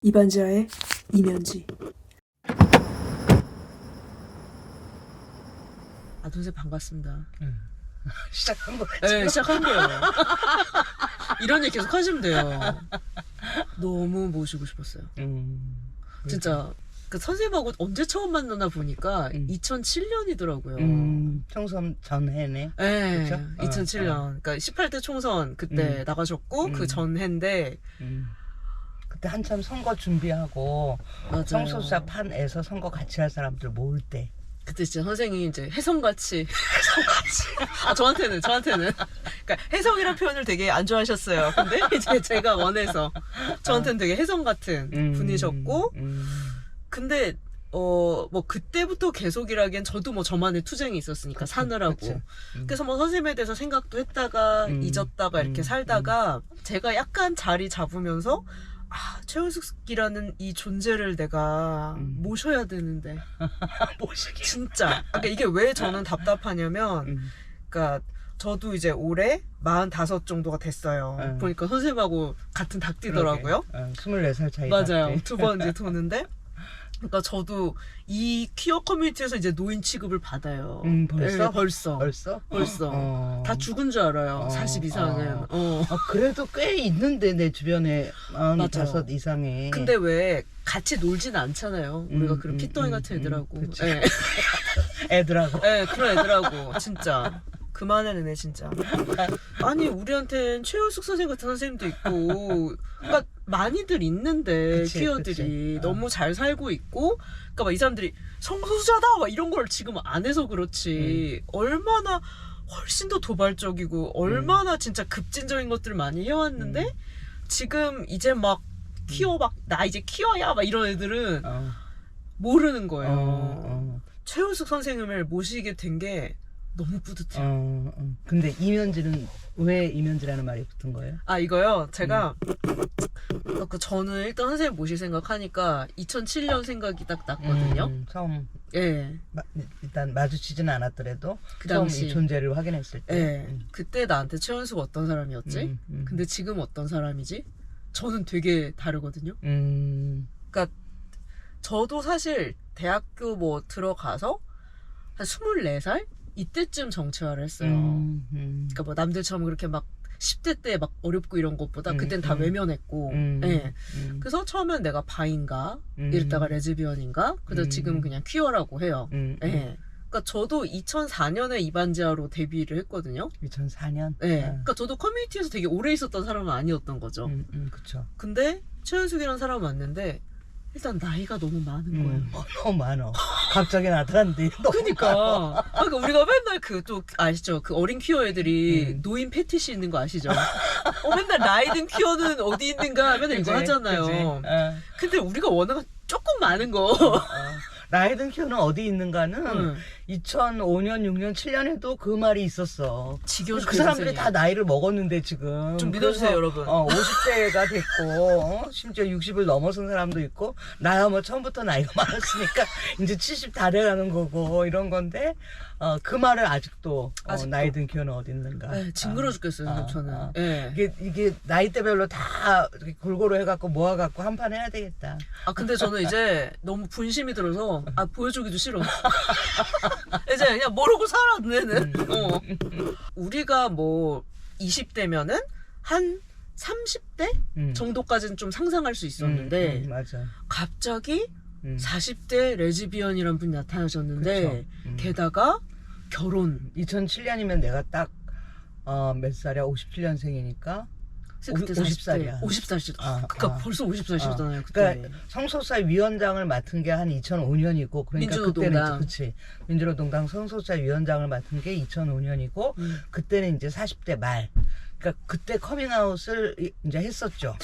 이반지하의 이면지. 아, 동생 반갑습니다. 시작한 거. 네, 시작한 거예요. 이런 얘기 계속 하시면 돼요. 너무 모시고 싶었어요. 진짜 그 선생님하고 언제 처음 만나나 보니까 2007년이더라고요. 총선 전해네. 네, 그쵸? 2007년. 그러니까 18대 총선 그때 나가셨고 그 전해인데 그때 한참 선거 준비하고 맞아요. 성소수자 판에서 선거 같이 할 사람들 모을 때. 그때 진짜 선생님이 이제 혜성같이 아 저한테는 그러니까 혜성이란 표현을 되게 안 좋아하셨어요. 근데 이제 제가 원해서 저한테는 되게 혜성 같은 분이셨고 근데 뭐 그때부터 계속이라기엔 저도 뭐 저만의 투쟁이 있었으니까 사느라고 그래서 뭐 선생님에 대해서 생각도 했다가 잊었다가 이렇게 살다가 제가 약간 자리 잡으면서 아, 최우숙이라는 이 존재를 내가 모셔야 되는데. 모시기. 진짜. 그러니까 이게 왜 저는 답답하냐면, 그러니까 저도 이제 올해 45 정도가 됐어요. 보니까 선생님하고 같은 닭띠더라고요. 24살 차이. 맞아요. 두 번 이제 도는데. 그러니까 저도 이 퀴어 커뮤니티에서 이제 노인 취급을 받아요. 벌써? 네, 벌써. 다 죽은 줄 알아요. 40 이상은. 그래도 꽤 있는데 내 주변에 45 맞아요. 이상이. 근데 왜 같이 놀진 않잖아요. 우리가 그런 핏덩이 같은 애들하고. 그치. 네. 애들하고. 네, 그런 애들하고 진짜. 그만해네 진짜. 아니 우리한텐 최우숙 선생님 같은 선생님도 있고 그러니까 많이들 있는데 그치, 퀴어들이 그치. 너무 잘 살고 있고 그러니까 막 이 사람들이 성소수자다 막 이런 걸 지금 안 해서 그렇지 얼마나 훨씬 더 도발적이고 얼마나 진짜 급진적인 것들을 많이 해왔는데 지금 이제 막 퀴어 막 나 이제 퀴어야 막 이런 애들은 모르는 거예요. 최우숙 선생님을 모시게 된 게 너무 뿌듯해요. 근데 이면지는 왜 이면지라는 말이 붙은 거예요? 아 이거요 제가 저는 일단 선생님 모실 생각하니까 2007년 생각이 딱 났거든요. 처음 예. 일단 마주치지는 않았더라도 그 처음 당시. 이 존재를 확인했을 때. 예. 그때 나한테 최연수가 어떤 사람이었지? 근데 지금 어떤 사람이지? 저는 되게 다르거든요. 그러니까 저도 사실 대학교 뭐 들어가서 한 24살? 이때쯤 정치화를 했어요. 그러니까 뭐 남들처럼 그렇게 막 10대 때 막 어렵고 이런 것보다 그땐 다 외면했고 예. 그래서 처음엔 내가 바인가 이랬다가 레즈비언인가 그래서 지금 그냥 퀴어라고 해요. 예. 그러니까 저도 2004년에 이반지하로 데뷔를 했거든요. 2004년? 예. 그러니까 저도 커뮤니티에서 되게 오래 있었던 사람은 아니었던 거죠. 그쵸. 근데 최은숙이라는 사람은 왔는데 일단 나이가 너무 많은 거예요. 너무 많어. 갑자기 나타났는데 너무 그러니까 우리가 맨날 그 또 아시죠? 그 어린 퀴어 애들이 노인 패티시 있는 거 아시죠? 맨날 나이든 퀴어는 어디 있는가 맨날 이거 하잖아요. 근데 우리가 워낙 조금 많은 거. 라이든 큐는 어디 있는가는 2005년, 6년, 7년에도 그 말이 있었어. 지겨워 그 사람들이 다 나이를 먹었는데 지금. 좀 믿어주세요, 여러분. 50대가 됐고, 심지어 60을 넘어선 사람도 있고, 나야 뭐 처음부터 나이가 많았으니까 이제 70 다 돼가는 거고, 이런 건데, 그 말을 아직도. 나이든 큐는 어디 있는가. 네, 징그러 죽겠어요, 저는. 예. 이게 나이대별로 다 골고루 해갖고 모아갖고 한 판 해야 되겠다. 근데 저는 이제 너무 분심이 들어서, 보여주기도 싫어. 이제 그냥 모르고 살아, 너네는. 우리가 뭐, 20대면은, 한 30대? 정도까지는 좀 상상할 수 있었는데, 맞아. 갑자기 40대 레즈비언이란 분이 나타나셨는데, 게다가 결혼. 2007년이면 내가 딱, 몇 살이야? 57년생이니까. 그때 50살이야. 50살이죠. 그러니까 벌써 50살이셨잖아요. 그때. 그러니까 성소수자 위원장을 맡은 게 한 2005년이고, 그러니까 민주노동당. 그때는 그치. 민주노동당 성소수자 위원장을 맡은 게 2005년이고, 그때는 이제 40대 말. 그러니까 그때 커밍아웃을 이제 했었죠.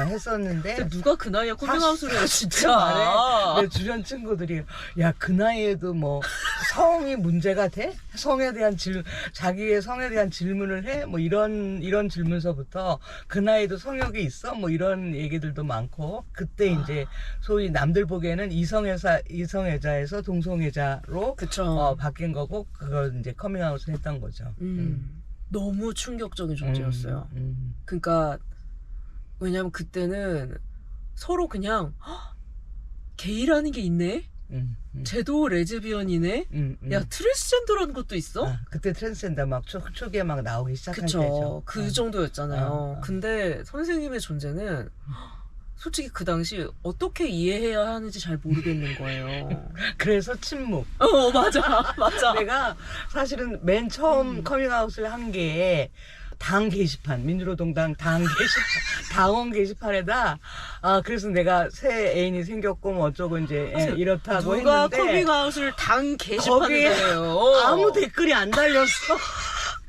했었는데 누가 그 나이에 커밍아웃을 해요, 진짜. 말에 내 주변 친구들이 야, 그 나이에도 뭐 성이 문제가 돼? 자기의 성에 대한 질문을 해? 뭐 이런 질문서부터 그 나이에도 성욕이 있어? 뭐 이런 얘기들도 많고 그때 이제 소위 남들 보기에는 이성애자에서 동성애자로 그쵸. 바뀐 거고 그걸 이제 커밍아웃을 했던 거죠. 너무 충격적인 존재였어요. 그러니까 왜냐면 그때는 서로 그냥 게이라는 게 있네? 쟤도 레즈비언이네? 야, 트랜스젠더라는 것도 있어? 아, 그때 트랜스젠더 막 초기에 막 나오기 시작할 그쵸. 때죠. 그 정도였잖아요. 근데 선생님의 존재는 솔직히 그 당시 어떻게 이해해야 하는지 잘 모르겠는 거예요. 그래서 침묵. 맞아. 맞아. 내가 사실은 맨 처음 커밍아웃을 한 게 당 게시판, 민주노동당 당 게시판, 당원 게시판에다, 그래서 내가 새 애인이 생겼고, 뭐 어쩌고 이제, 이렇다고 누가 했는데. 커밍아웃을 당 게시판에 거기에 해요. 아무 댓글이 안 달렸어.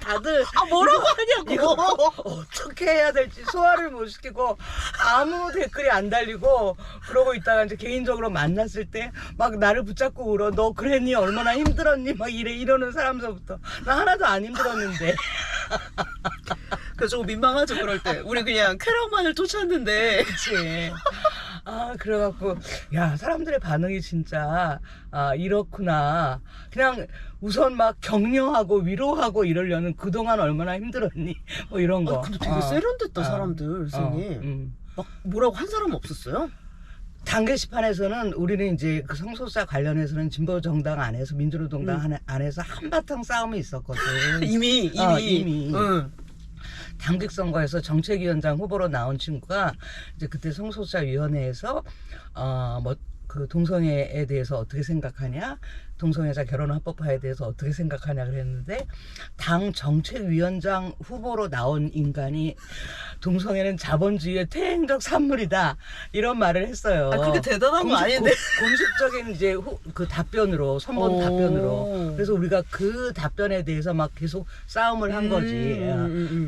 다들. 뭐라고 하냐고. 이거 어떻게 해야 될지 소화를 못 시키고, 아무 댓글이 안 달리고, 그러고 있다가 이제 개인적으로 만났을 때, 막 나를 붙잡고 울어. 너 그랬니? 얼마나 힘들었니? 막 이러는 사람서부터. 나 하나도 안 힘들었는데. 그래서 조금 민망하죠, 그럴 때. 우리 그냥 쾌락만을 쫓았는데. 그치. 그래갖고, 야, 사람들의 반응이 진짜, 이렇구나. 그냥 우선 막 격려하고 위로하고 이러려는 그동안 얼마나 힘들었니? 뭐 이런 거. 근데 되게 세련됐다, 사람들, 선생님. 막 뭐라고 한 사람 없었어요? 당 게시판에서는 우리는 이제 그 성소수자 관련해서는 진보정당 안에서 민주노동당 안에서 한바탕 싸움이 있었거든. 이미. 응. 당직선거에서 정책위원장 후보로 나온 친구가 이제 그때 성소수자위원회에서 그 동성애에 대해서 어떻게 생각하냐, 동성애자 결혼 합법화에 대해서 어떻게 생각하냐 그랬는데, 당 정책위원장 후보로 나온 인간이 동성애는 자본주의의 퇴행적 산물이다 이런 말을 했어요. 그게 대단한 거 아닌데? 공식적인 이제 그 답변으로, 선본 답변으로. 그래서 우리가 그 답변에 대해서 막 계속 싸움을 한 거지.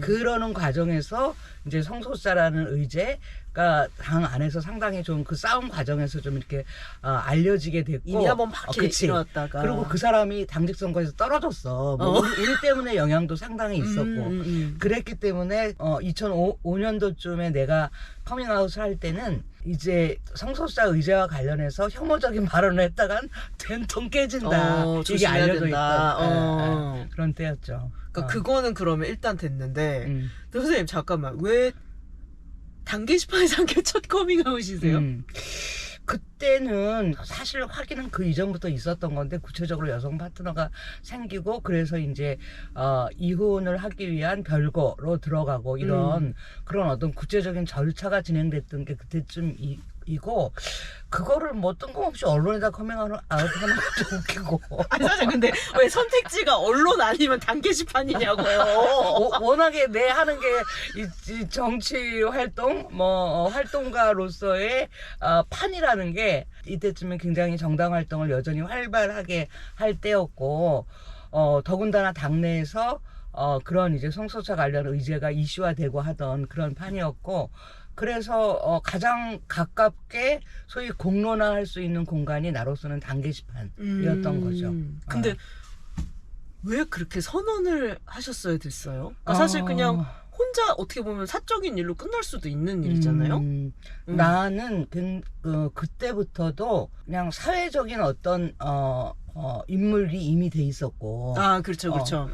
그러는 과정에서 이제 성소수자라는 의제가 당 안에서 상당히 좀 그 싸움 과정에서 좀 이렇게 알려지게 됐고, 이미 한번 막 일어났다가, 그리고 그 사람이 당직 선거에서 떨어졌어. 뭐 우리 때문에 영향도 상당히 있었고, 그랬기 때문에 2005년도쯤에 내가 커밍아웃을 할 때는 이제 성소수자 의제와 관련해서 혐오적인 발언을 했다간 된통 깨진다. 이게 알려져 있던 그런 때였죠. 그러니까 그거는 그러면 일단 됐는데, 근데 선생님 잠깐만, 왜 당 게시판에서 한 게 첫 커밍아웃이세요? 그때는 사실 확인은 그 이전부터 있었던 건데, 구체적으로 여성 파트너가 생기고, 그래서 이제 이혼을 하기 위한 별거로 들어가고 이런 그런 어떤 구체적인 절차가 진행됐던 게 그때쯤이고, 그거를 뭐 뜬금없이 언론에다 커밍아웃 하는 것도 웃기고. 사실 근데 왜 선택지가 언론 아니면 당 게시판이냐고요. 워낙에 내 하는 게 이 정치 활동, 활동가로서의 판이라는 게 이때쯤에 굉장히 정당 활동을 여전히 활발하게 할 때였고, 더군다나 당내에서 그런 이제 성소수자 관련 의제가 이슈화되고 하던 그런 판이었고, 그래서 가장 가깝게 소위 공론화할 수 있는 공간이 나로서는 당 게시판이었던 거죠. 근데 왜 그렇게 선언을 하셨어야 됐어요? 그러니까 사실 그냥 혼자 어떻게 보면 사적인 일로 끝날 수도 있는 일이잖아요. 나는 그때부터도 그냥 사회적인 어떤 인물이 이미 돼 있었고. 그렇죠.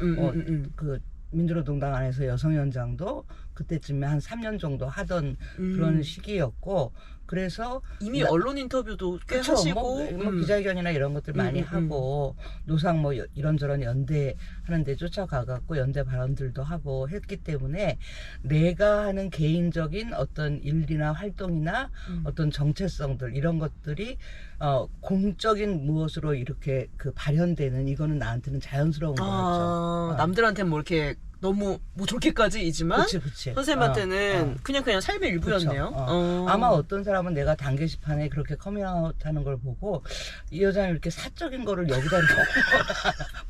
그 민주노동당 안에서 여성위원장도 그때쯤에 한 3년 정도 하던 그런 시기였고, 그래서 이미 언론 인터뷰도 꽤 하시고, 뭐 기자회견이나 이런 것들 많이 하고, 노상 뭐 이런저런 연대 하는데 쫓아가갖고 연대 발언들도 하고 했기 때문에, 내가 하는 개인적인 어떤 일이나 활동이나 어떤 정체성들 이런 것들이 공적인 무엇으로 이렇게 그 발현되는, 이거는 나한테는 자연스러운 거였죠. 남들한테는 뭐 이렇게 너무 뭐 좋게까지이지만, 그치. 선생님한테는 그냥 삶의 일부였네요. 아마 어떤 사람은 내가 당 게시판에 그렇게 커밍아웃 하는 걸 보고, 이 여자는 이렇게 사적인 거를 여기다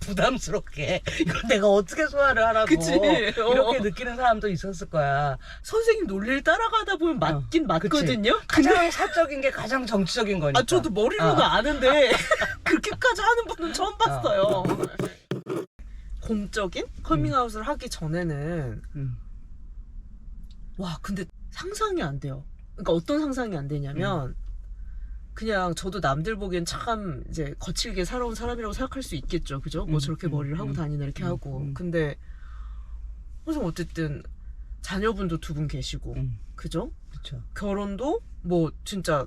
부담스럽게 이걸 내가 어떻게 소화를 하라고, 그치. 이렇게 느끼는 사람도 있었을 거야. 선생님 논리를 따라가다 보면 맞긴 맞거든요. 가장 사적인 게 가장 정치적인 거니까. 저도 머리로는 아는데 그렇게까지 하는 분은 처음 봤어요. 공적인 커밍아웃을 하기 전에는 와, 근데 상상이 안 돼요. 그러니까 어떤 상상이 안 되냐면, 그냥 저도 남들 보기엔 참 이제 거칠게 살아온 사람이라고 생각할 수 있겠죠, 그죠? 뭐 저렇게 머리를 하고 다니나 이렇게 하고. 근데 선생님 어쨌든 자녀분도 2분 계시고 그죠? 그렇죠. 결혼도 뭐 진짜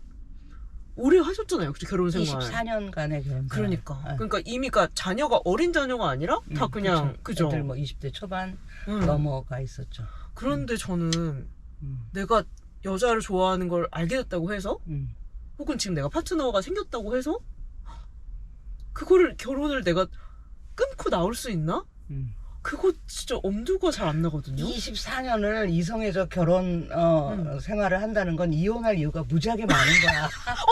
오래 하셨잖아요. 결혼 생활. 24년간의 결혼. 그러니까. 네. 그러니까 이미 자녀가 어린 자녀가 아니라 다 그냥 그죠. 애들 뭐 20대 초반 넘어가 있었죠. 그런데 저는 내가 여자를 좋아하는 걸 알게 됐다고 해서 혹은 지금 내가 파트너가 생겼다고 해서 그거를 결혼을 내가 끊고 나올 수 있나? 그거 진짜 엄두가 잘 안 나거든요. 24년을 이성애적 결혼 생활을 한다는 건 이혼할 이유가 무지하게 많은 거야.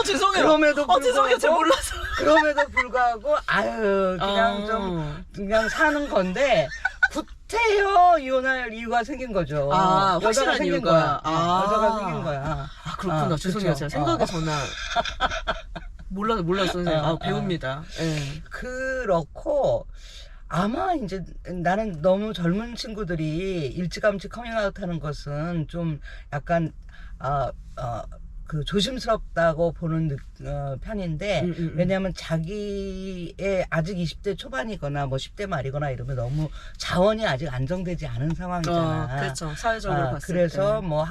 죄송해요. 그럼에도 불구하고 죄송해요. 제가 몰라서. 그럼에도 불구하고 아유 그냥 좀 그냥 사는 건데 구태여 이혼할 이유가 생긴 거죠. 여자가 확실한 생긴 이유가. 거야. 여자가 생긴 거야. 그렇구나. 죄송해요. 그쵸. 제가 생각이 전혀 몰라서 선생님. 배웁니다. 네. 그렇고 아마 이제 나는 너무 젊은 친구들이 일찌감치 커밍아웃 하는 것은 좀 약간 그 조심스럽다고 보는 편인데 왜냐하면 자기의 아직 20대 초반이거나 뭐 10대 말이거나 이러면 너무 자원이 아직 안정되지 않은 상황이잖아. 그렇죠. 사회적으로 봤을 그래서 때. 뭐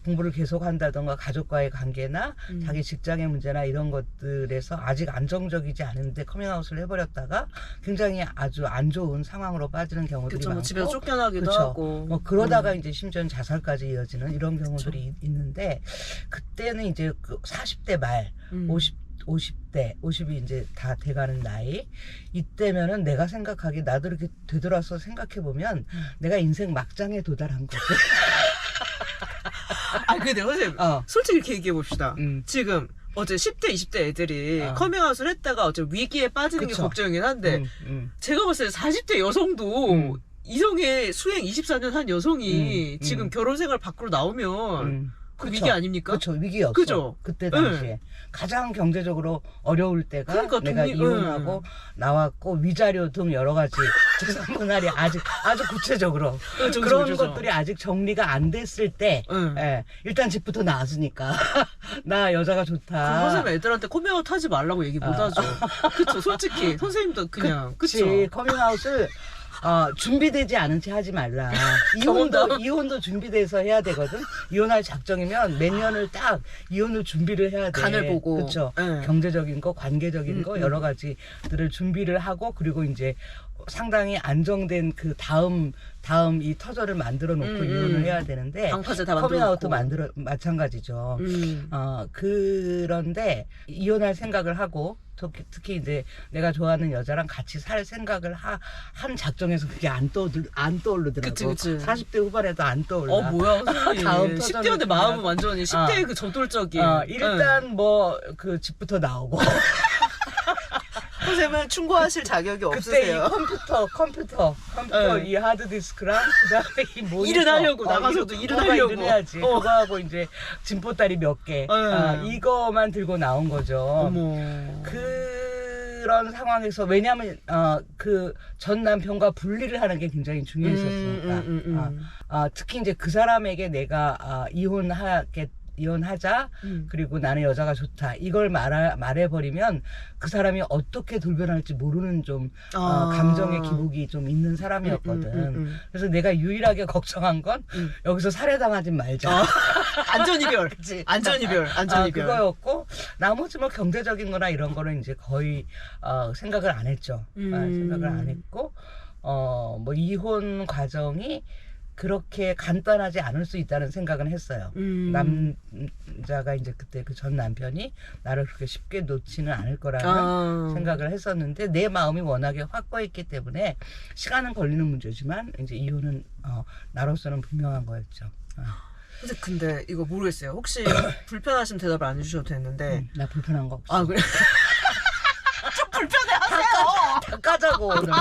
공부를 계속 한다던가 가족과의 관계나 자기 직장의 문제나 이런 것들에서 아직 안정적이지 않은데 커밍아웃을 해버렸다가 굉장히 아주 안 좋은 상황으로 빠지는 경우들이 그쵸, 많고 뭐 집에서 쫓겨나기도 그쵸. 하고 뭐 그러다가 이제 심지어는 자살까지 이어지는 이런 경우들이 있는데 그때는 이제 그 40대 말 50이 이제 다 돼가는 나이 이때면은 내가 생각하기에 나도 이렇게 되돌아서 생각해보면 내가 인생 막장에 도달한 거지. 근데 선생님 솔직히 이렇게 얘기해 봅시다. 지금 어제 10대 20대 애들이 커밍아웃을 했다가 어제 위기에 빠지는 게 그쵸. 걱정이긴 한데 제가 봤을 때 40대 여성도 이성의 수행 24년 한 여성이 지금 결혼 생활 밖으로 나오면 그 그쵸. 위기 아닙니까? 그렇죠. 위기였어. 그죠? 그때 당시에. 가장 경제적으로 어려울 때가 그러니까 내가 이혼하고 나왔고 위자료 등 여러 가지 재산분할이 아주 구체적으로 그런 것들이 아직 정리가 안 됐을 때 예, 일단 집부터 나왔으니까 나 여자가 좋다. 선생님 애들한테 커밍아웃 하지 말라고 얘기 못 하죠. 그쵸 솔직히 선생님도 그냥 그쵸. 커밍아웃을 준비되지 않은 채 하지 말라. 이혼도 준비돼서 해야 되거든. 이혼할 작정이면 몇 년을 딱 이혼을 준비를 해야 돼. 간을 보고. 그렇죠. 경제적인 거, 관계적인 거 여러 가지들을 준비를 하고 그리고 이제 상당히 안정된 그 다음 이 터전을 만들어 놓고 이혼을 해야 되는데 방파제 다 커밍아웃도 마찬가지죠. 그런데 이혼할 생각을 하고 특히 이제 내가 좋아하는 여자랑 같이 살 생각을 한 작정에서 그게 안 떠오르더라고. 그치. 40대 후반에도 안 떠올라. 뭐야 선생님. 다음 10대인데 마음은 완전히 10대의 그 저돌적인. 일단 뭐 그 집부터 나오고. 선생님은 충고하실 자격이 그때 없으세요. 이 컴퓨터 이 하드디스크랑 그다음에 이 모니터 일은 하려고 나가서도 일은 하려고 해야지. 그거하고 이제 진보다리 몇 개 이거만 들고 나온 거죠. 어머. 그런 상황에서 왜냐하면 그 전 남편과 분리를 하는 게 굉장히 중요했었으니까 특히 이제 그 사람에게 내가 이혼하자 그리고 나는 여자가 좋다 이걸 말해버리면 그 사람이 어떻게 돌변할지 모르는 좀 감정의 기복이 좀 있는 사람이었거든. 그래서 내가 유일하게 걱정한 건 여기서 살해당하지 말자. 안전이별. 안전이별. 그거였고 나머지 뭐 경제적인 거나 이런 거는 이제 거의 생각을 안 했죠. 생각을 안 했고 뭐 이혼 과정이 그렇게 간단하지 않을 수 있다는 생각은 했어요. 남자가 이제 그때 그 전 남편이 나를 그렇게 쉽게 놓지는 않을 거라는 생각을 했었는데 내 마음이 워낙에 확고했기 때문에 시간은 걸리는 문제지만 이제 이혼은 나로서는 분명한 거였죠. 근데 이거 모르겠어요. 혹시 불편하시면 대답을 안 해주셔도 되는데. 나 불편한 거 없어. 그래? 좀 불편해하세요. 다 까자고 오늘.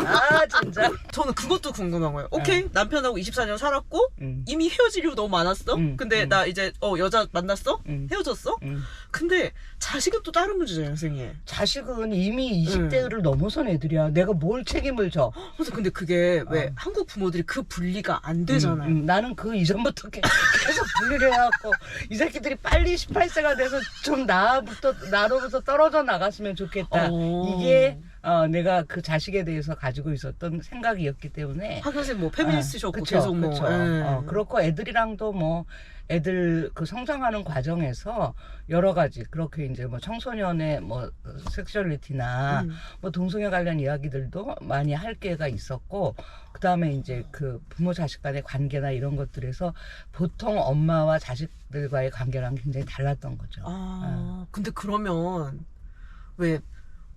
진짜. 저는 그것도 궁금한 거예요. 오케이 남편하고 24년 살았고 이미 헤어질 이유 너무 많았어. 근데 나 이제 여자 만났어. 헤어졌어. 근데 자식은 또 다른 문제잖아요, 선생님. 자식은 이미 20대를 넘어선 애들이야. 내가 뭘 책임을 져. 그래서 근데 그게 왜 한국 부모들이 그 분리가 안 되잖아요. 나는 그 이전부터 계속 분리를 해갖고 이 새끼들이 빨리 18세가 돼서 좀 나로부터 떨어져 나갔으면 좋겠다. 이게 내가 그 자식에 대해서 가지고 있었던 생각이었기 때문에. 학 선생님 뭐 페미니스트셨고 그쵸, 계속 뭐. 그쵸. 그렇고 애들이랑도 뭐 애들 그 성장하는 과정에서 여러 가지 그렇게 이제 뭐 청소년의 뭐 섹슈얼리티나 뭐 동성애 관련 이야기들도 많이 할 기회가 있었고, 그 다음에 이제 그 부모 자식 간의 관계나 이런 것들에서 보통 엄마와 자식들과의 관계랑 굉장히 달랐던 거죠. 근데 그러면 왜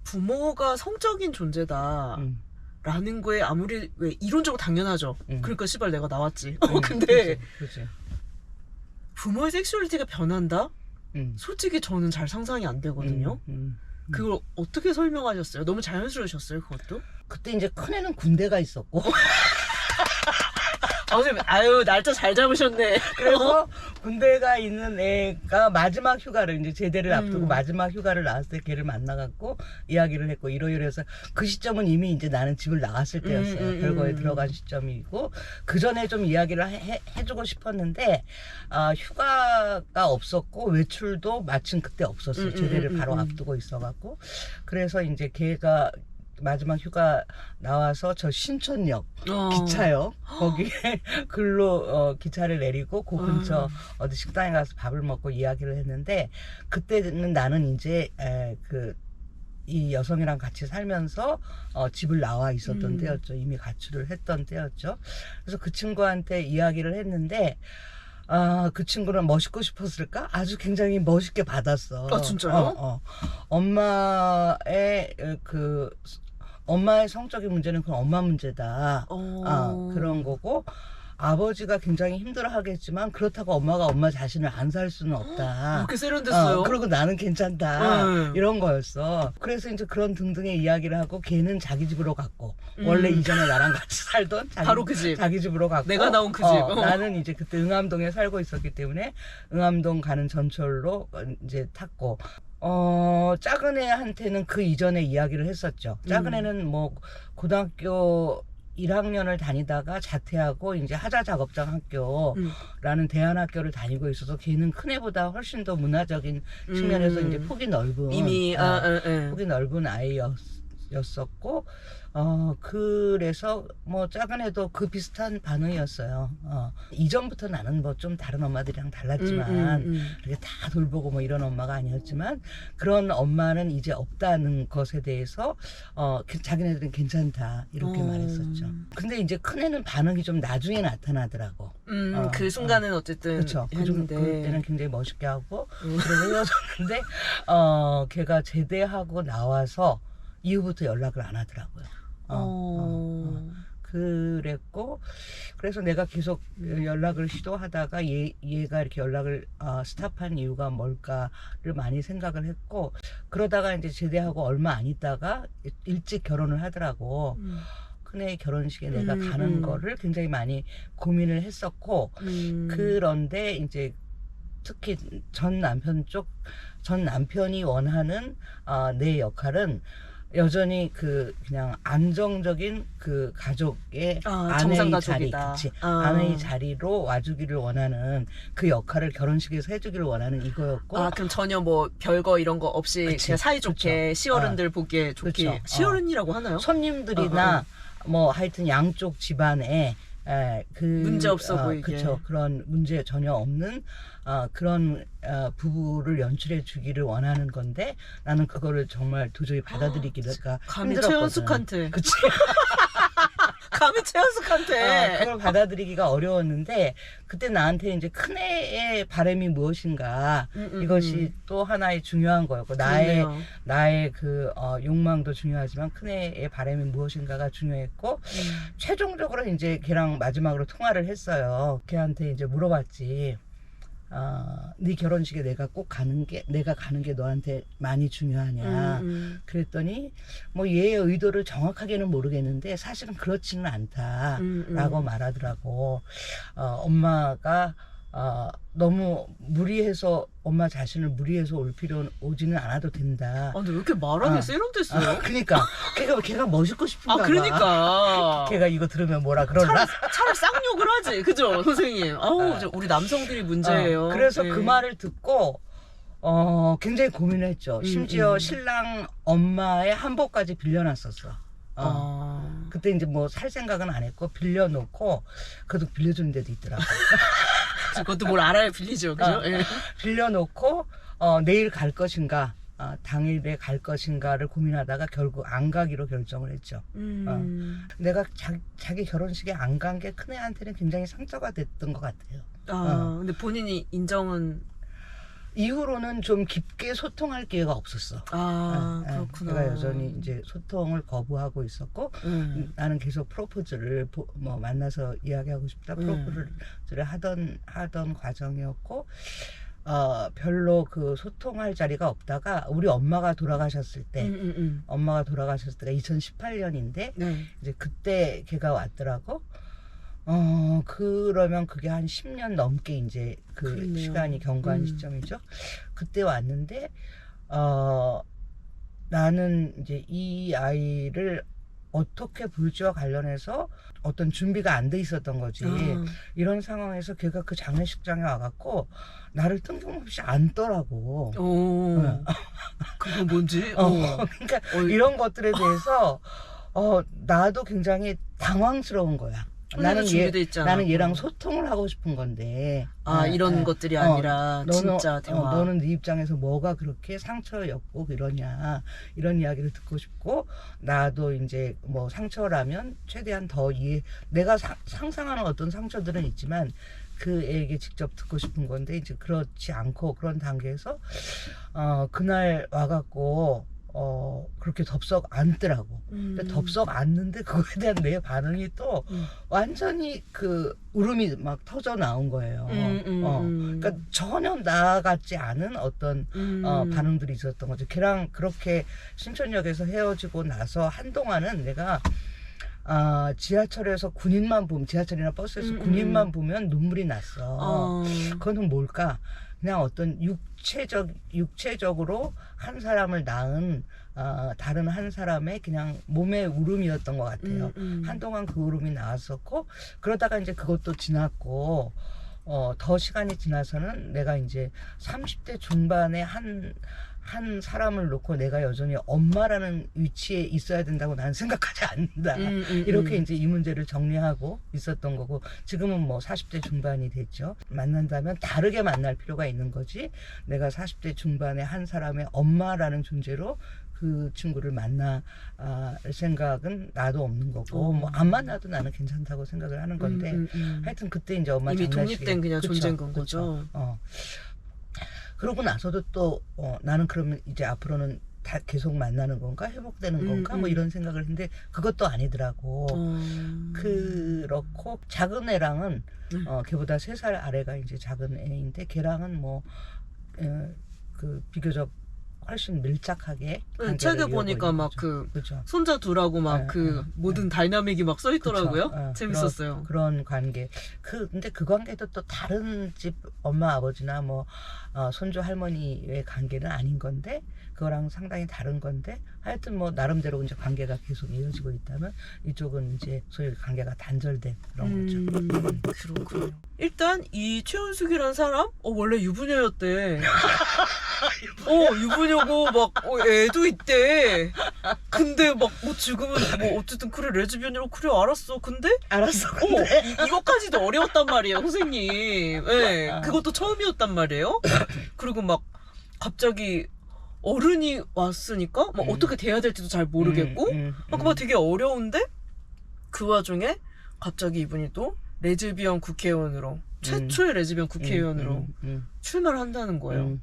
부모가 성적인 존재다. 라는 거에 아무리 왜 이론적으로 당연하죠. 그러니까 씨발 내가 나왔지. 근데 그치. 부모의 섹슈얼리티가 변한다? 솔직히 저는 잘 상상이 안 되거든요. 그걸 어떻게 설명하셨어요? 너무 자연스러우셨어요, 그것도? 그때 이제 큰애는 군대가 있었고 선생님, 아유, 날짜 잘 잡으셨네. 그래서 군대가 있는 애가 마지막 휴가를 이제 제대를 앞두고 마지막 휴가를 나왔을 때 걔를 만나갖고 이야기를 했고 이러이러해서 그 시점은 이미 이제 나는 집을 나왔을 때였어요. 별거에 들어간 시점이고 그 전에 좀 이야기를 해주고 싶었는데 휴가가 없었고 외출도 마침 그때 없었어요. 제대를 바로 앞두고 있어갖고 그래서 이제 걔가 마지막 휴가 나와서 저 신촌역 기차역 거기에 글로 기차를 내리고 그 근처 어디 식당에 가서 밥을 먹고 이야기를 했는데 그때는 나는 이제 이 여성이랑 같이 살면서 집을 나와 있었던 때였죠. 이미 가출을 했던 때였죠. 그래서 그 친구한테 이야기를 했는데 그 친구는 멋있고 싶었을까? 아주 굉장히 멋있게 받았어. 진짜요? 엄마의 성적인 문제는 그건 엄마 문제다. 그런 거고 아버지가 굉장히 힘들어하겠지만 그렇다고 엄마가 엄마 자신을 안 살 수는 없다. 그렇게 세련됐어요? 그리고 나는 괜찮다. 이런 거였어. 그래서 이제 그런 등등의 이야기를 하고 걔는 자기 집으로 갔고 원래 이전에 나랑 같이 살던 바로 그 집. 자기 집으로 갔고 내가 나온 그 집. 나는 이제 그때 응암동에 살고 있었기 때문에 응암동 가는 전철로 이제 탔고 작은 애한테는 그 이전에 이야기를 했었죠. 작은 애는 뭐 고등학교 1학년을 다니다가 자퇴하고 이제 하자작업장 학교라는 대안학교를 다니고 있어서 걔는 큰애보다 훨씬 더 문화적인 측면에서 이제 폭이 넓은 이미 폭이 넓은 아이였었고 그래서 뭐 작은 애도 그 비슷한 반응이었어요. 이전부터 나는 뭐 좀 다른 엄마들이랑 달랐지만 이렇게 다 돌보고 뭐 이런 엄마가 아니었지만 그런 엄마는 이제 없다는 것에 대해서 자기네들은 괜찮다 이렇게 말했었죠. 근데 이제 큰애는 반응이 좀 나중에 나타나더라고. 그 순간은 어쨌든 그렇죠. 그때는 굉장히 멋있게 하고 그러고 헤어졌는데 걔가 제대하고 나와서 이후부터 연락을 안 하더라고요. 그랬고 그래서 내가 계속 연락을 시도하다가 얘가 이렇게 연락을 스탑한 이유가 뭘까를 많이 생각을 했고 그러다가 이제 제대하고 얼마 안 있다가 일찍 결혼을 하더라고. 큰애 결혼식에 내가 가는 거를 굉장히 많이 고민을 했었고 그런데 이제 특히 전 남편이 원하는 내 역할은 여전히 그냥 안정적인 그 가족의 아내의 자리, 그치? 아내의 자리로 와주기를 원하는 그 역할을 결혼식에서 해주기를 원하는 이거였고. 그럼 전혀 뭐 별거 이런 거 없이 그치, 그냥 사이좋게 그쵸. 시어른들 보기에 좋게. 그쵸. 시어른이라고 하나요? 손님들이나 뭐 하여튼 양쪽 집안에 문제 없어 보이게. 그쵸. 그런 문제 전혀 없는 그런 부부를 연출해 주기를 원하는 건데 나는 그거를 정말 도저히 받아들이기가 감히 힘들었거든. 최연숙한테. 그치. 감히 최연숙한테. 그걸 받아들이기가 어려웠는데 그때 나한테 이제 큰애의 바람이 무엇인가 이것이 또 하나의 중요한 거였고 나의 그 욕망도 중요하지만 큰애의 바람이 무엇인가가 중요했고 최종적으로 이제 걔랑 마지막으로 통화를 했어요. 걔한테 이제 물어봤지. 네 결혼식에 내가 가는 게 너한테 많이 중요하냐. 그랬더니 뭐 얘의 의도를 정확하게는 모르겠는데 사실은 그렇지는 않다라고 말하더라고. 엄마가 너무 무리해서 엄마 자신을 무리해서 올 필요 오지는 않아도 된다. 근데 왜 이렇게 말하기 세련됐어요? 그러니까 걔가 멋있고 싶은가 봐. 그러니까 걔가 이거 들으면 뭐라 그러나? 차라리 쌍욕을 하지, 그죠, 선생님? 우리 남성들이 문제예요. 그래서 그 말을 듣고 굉장히 고민을 했죠. 심지어 신랑 엄마의 한복까지 빌려놨었어. 그때 이제 뭐 살 생각은 안 했고 빌려놓고 그래도 빌려주는 데도 있더라고. 그것도 뭘 알아야 빌리죠, 그죠? 예. 빌려놓고 내일 갈 것인가, 당일에 갈 것인가를 고민하다가 결국 안 가기로 결정을 했죠. 내가 자기 결혼식에 안 간 게 큰애한테는 굉장히 상처가 됐던 것 같아요. 근데 본인이 인정은 이후로는 좀 깊게 소통할 기회가 없었어. 그렇구나. 내가 여전히 이제 소통을 거부하고 있었고, 나는 계속 프로포즈를 뭐 만나서 이야기하고 싶다. 프로포즈를 하던 과정이었고, 별로 그 소통할 자리가 없다가 우리 엄마가 돌아가셨을 때, 엄마가 돌아가셨을 때가 2018년인데, 네. 이제 그때 걔가 왔더라고. 그러면 그게 한 10년 넘게 이제 그 그렇네요. 시간이 경과한 시점이죠. 그때 왔는데, 나는 이제 이 아이를 어떻게 볼지와 관련해서 어떤 준비가 안 돼 있었던 거지. 이런 상황에서 걔가 그 장례식장에 와갖고 나를 뜬금없이 안더라고. 그거 뭔지? 그러니까 이런 것들에 대해서 나도 굉장히 당황스러운 거야. 나는 얘랑 소통을 하고 싶은 건데. 이런 것들이 아니라 진짜 대화. 너는 네 입장에서 뭐가 그렇게 상처였고 그러냐, 이런 이야기를 듣고 싶고, 나도 이제 뭐 상처라면 최대한 더 내가 상상하는 어떤 상처들은 있지만 그 애에게 직접 듣고 싶은 건데, 이제 그렇지 않고 그런 단계에서 그날 와갖고 그렇게 덥석 안더라고. 근데 덥석 안는데 그거에 대한 내 반응이 또 완전히 그 울음이 막 터져 나온 거예요. 그러니까 전혀 나 같지 않은 어떤 반응들이 있었던 거죠. 걔랑 그렇게 신촌역에서 헤어지고 나서 한동안은 내가 지하철에서 군인만 보면, 지하철이나 버스에서 군인만 보면 눈물이 났어. 그건 뭘까? 그냥 어떤 육체적으로 한 사람을 낳은 다른 한 사람의 그냥 몸의 울음이었던 것 같아요. 한동안 그 울음이 나왔었고, 그러다가 이제 그것도 지났고, 더 시간이 지나서는 내가 이제 30대 중반에 한 사람을 놓고 내가 여전히 엄마라는 위치에 있어야 된다고 나는 생각하지 않는다. 이렇게 이제 이 문제를 정리하고 있었던 거고, 지금은 뭐 40대 중반이 됐죠. 만난다면 다르게 만날 필요가 있는 거지, 내가 40대 중반에 한 사람의 엄마라는 존재로 그 친구를 만날 생각은 나도 없는 거고, 뭐 안 만나도 나는 괜찮다고 생각을 하는 건데, 하여튼 그때 이제 엄마 이미 장례식에 독립된 그냥 존재인 건 거죠. 그러고 나서도 또 나는 그러면 이제 앞으로는 다 계속 만나는 건가, 회복되는 건가, 뭐 이런 생각을 했는데 그것도 아니더라고. 그렇고 작은 애랑은 걔보다 3살 아래가 이제 작은 애인데, 걔랑은 뭐 그 비교적 훨씬 밀착하게 책에 보니까 막 그 손자 둘하고 막 그 모든 다이나믹이 막 써있더라고요. 재밌었어요. 그런 관계. 근데 그 관계도 또 다른 집 엄마 아버지나 뭐 손주 할머니의 관계는 아닌 건데, 그거랑 상당히 다른 건데, 하여튼 뭐 나름대로 이제 관계가 계속 이어지고 있다면, 이쪽은 이제 소위 관계가 단절된 그런 거죠. 그렇군요. 일단 이 최은숙이라는 사람 원래 유부녀였대. 유부녀고 막 애도 있대. 근데 막 뭐 지금은 뭐 어쨌든 그래 레즈비언이라고 그래 알았어. 근데 이것까지도 어려웠단 말이에요, 선생님. 네, 그것도 처음이었단 말이에요. 그리고 막 갑자기 어른이 왔으니까 막 어떻게 돼야 될지도 잘 모르겠고 막 되게 어려운데, 그 와중에 갑자기 이분이 또 레즈비언 국회의원으로, 최초의 레즈비언 국회의원으로 출마를 한다는 거예요.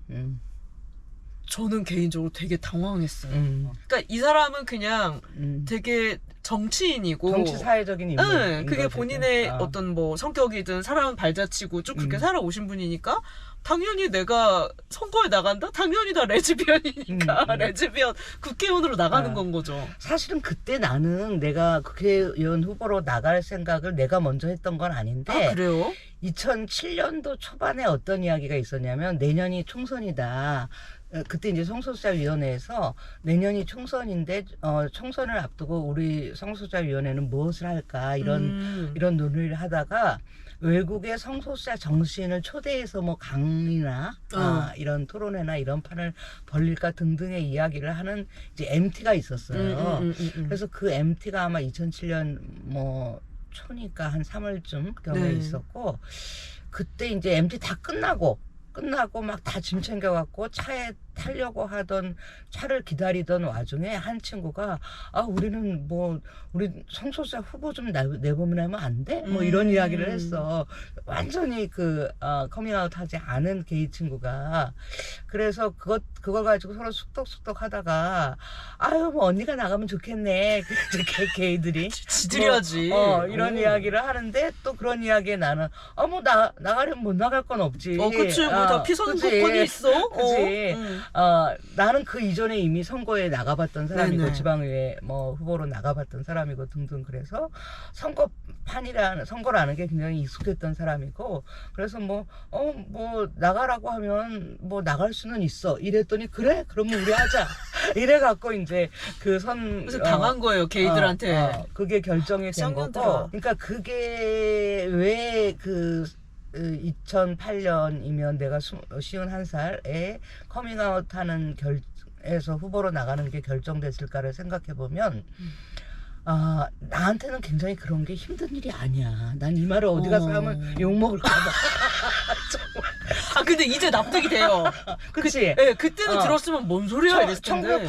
저는 개인적으로 되게 당황했어요. 그러니까 이 사람은 그냥 되게 정치인이고 정치 사회적인 인물. 그게 본인의 어떤 뭐 성격이든 사람 발자취고 쭉 그렇게 살아오신 분이니까, 당연히 내가 선거에 나간다? 당연히 다 레즈비언이니까 레즈비언 국회의원으로 나가는 건 거죠. 사실은 그때 나는 내가 국회의원 후보로 나갈 생각을 내가 먼저 했던 건 아닌데. 그래요? 2007년도 초반에 어떤 이야기가 있었냐면, 내년이 총선이다. 그때 이제 성소수자위원회에서 내년이 총선인데 총선을 앞두고 우리 성소수자위원회는 무엇을 할까 이런 논의를 하다가 외국의 성소수자 정치인을 초대해서 뭐 강의나 이런 토론회나 이런 판을 벌릴까 등등의 이야기를 하는 이제 MT가 있었어요. 그래서 그 MT가 아마 2007년 뭐 초니까 한 3월쯤 경에 네. 있었고 그때 이제 MT 다 끝나고 막 다 짐 챙겨갖고 차에 타려고 하던 차를 기다리던 와중에 한 친구가 우리는 뭐 우리 성소수자 후보 좀 내보내면 안 돼? 뭐 이런 이야기를 했어. 완전히 커밍아웃 하지 않은 게이 친구가. 그래서 그걸 가지고 서로 쑥덕쑥덕 하다가 뭐 언니가 나가면 좋겠네. 게이들이 지들이 하지. 이런 이야기를 하는데 또 그런 이야기에 나는 뭐 나가려면 못 나갈 건 없지. 그치. 우리 다 피선거권이 있어. 그치. 나는 그 이전에 이미 선거에 나가봤던 사람이고 네네. 지방의회 뭐 후보로 나가봤던 사람이고 등등 그래서 선거라는 게 굉장히 익숙했던 사람이고 그래서 뭐 나가라고 하면 뭐 나갈 수는 있어 이랬더니 그래 그러면 우리 하자 이래갖고 이제 그래서 당한 거예요 게이들한테. 그게 결정이 된 거고 그러니까 그게 왜 2008년이면 내가 51살에 커밍아웃하는 에서 후보로 나가는 게 결정됐을까를 생각해 보면 나한테는 굉장히 그런 게 힘든 일이 아니야. 난 이 말을 어디 가서 하면 욕 먹을까 봐. 근데 이제 납득이 돼요. 그치? 그때는 들었으면 뭔 소리야 이랬을 텐데.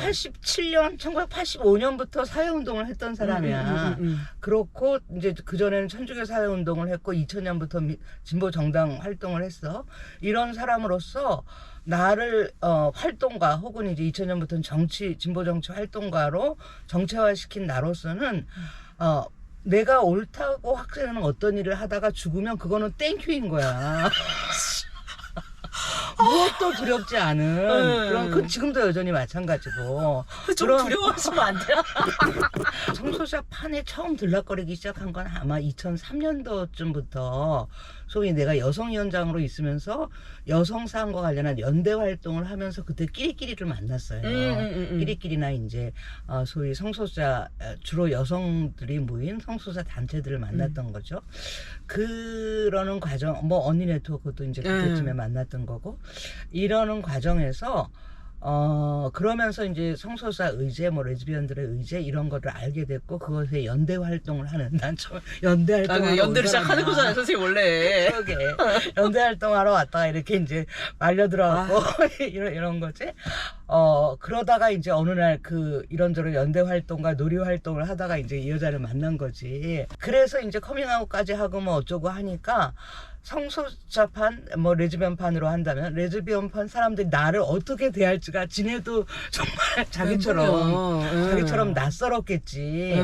1985년부터 사회운동을 했던 사람이야. 그렇고 이제 그전에는 천주교 사회운동을 했고 2000년부터 진보 정당 활동을 했어. 이런 사람으로서 나를 활동가 혹은 이제 2000년부터는 진보 정치 활동가로 정체화시킨 나로서는 내가 옳다고 확신하는 어떤 일을 하다가 죽으면 그거는 땡큐인 거야. 무엇도 두렵지 않은 그런 지금도 여전히 마찬가지고 좀 두려워하시면 안 돼요? 성소수자 판에 처음 들락거리기 시작한 건 아마 2003년도쯤부터 소위 내가 여성위원장으로 있으면서 여성사항과 관련한 연대 활동을 하면서 그때 끼리끼리를 만났어요. 끼리끼리나 이제 소위 성소수자 주로 여성들이 모인 성소수자 단체들을 만났던 거죠. 그러는 과정 뭐 언니 네트워크도 이제 그때쯤에 만났던 거고 이러는 과정에서 그러면서 이제 성소수자 의제, 뭐 레즈비언들의 의제 이런 거를 알게 됐고 그것에 연대 활동을 하는 난 처음 연대 활동을 연대를 시작하는 거잖아요, 선생님 원래. 그러게 연대 활동하러 왔다가 이렇게 이제 말려 들어왔고 이런 거지. 그러다가 이제 어느 날 이런저런 연대 활동과 놀이 활동을 하다가 이제 이 여자를 만난 거지. 그래서 이제 커밍아웃까지 하고 뭐 어쩌고 하니까. 성소수자판, 뭐 레즈비언판으로 한다면 레즈비언판 사람들이 나를 어떻게 대할지가 지네도 정말 자기처럼 낯설었겠지.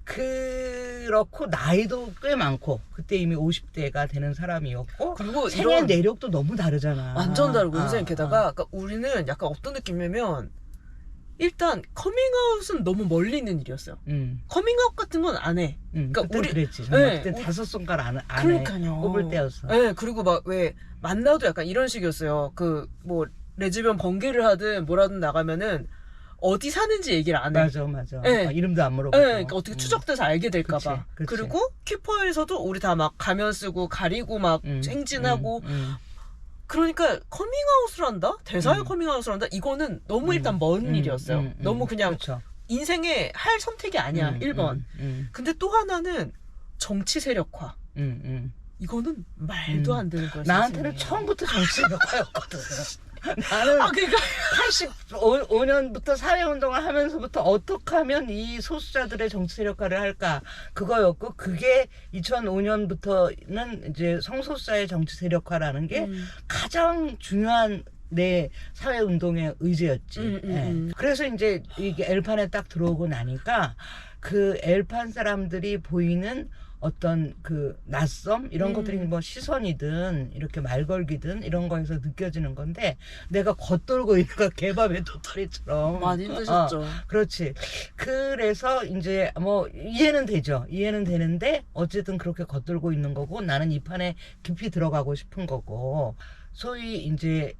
그렇고 나이도 꽤 많고 그때 이미 50대가 되는 사람이었고 그리고 생애 내력도 너무 다르잖아. 완전 다르고 선생님 게다가 그러니까 우리는 약간 어떤 느낌이냐면 일단 커밍아웃은 너무 멀리 있는 일이었어요. 커밍아웃 같은 건 안 해. 그러니까 우리 그랬지. 정말 그때 5손가락 안 그러니까요. 꼽을 때였어. 그리고 막 왜 만나도 약간 이런 식이었어요. 뭐 레즈비언 번개를 하든 뭐라든 나가면은 어디 사는지 얘기를 안 해. 맞아. 이름도 안 물어보고. 그러니까 어떻게 추적돼서 알게 될까봐. 그리고 큐퍼에서도 우리 다 막 가면 쓰고 가리고 막 행진하고. 그러니까 커밍아웃을 한다? 대사의 커밍아웃을 한다? 이거는 너무 일단 먼 일이었어요. 너무 그냥 인생에 할 선택이 아니야. 1번. 근데 또 하나는 정치 세력화. 이거는 말도 안 되는 거야. 나한테는 처음부터 정치 세력화였거든. 나는 그러니까 85년부터 사회운동을 하면서부터 어떻게 하면 이 소수자들의 정치 세력화를 할까 그거였고 그게 2005년부터는 이제 성소수자의 정치 세력화라는 게 가장 중요한 내 사회운동의 의제였지. 그래서 이제 이게 엘판에 딱 들어오고 나니까 그 엘판 사람들이 보이는 어떤 낯섦 이런 것들이 뭐 시선이든 이렇게 말걸기든 이런 거에서 느껴지는 건데 내가 겉돌고 있는 거 개밥의 도토리처럼 많이 힘드셨죠. 그렇지. 그래서 이제 뭐 이해는 되는데 어쨌든 그렇게 겉돌고 있는 거고 나는 이 판에 깊이 들어가고 싶은 거고 소위 이제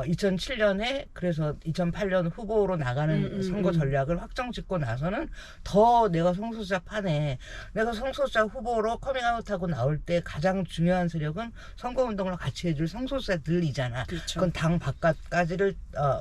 2007년에 그래서 2008년 후보로 나가는 선거 전략을 확정짓고 나서는 더 내가 성소수자 판에 내가 성소수자 후보로 커밍아웃하고 나올 때 가장 중요한 세력은 선거운동을 같이 해줄 성소수자들이잖아. 그렇죠. 그건 당 바깥까지를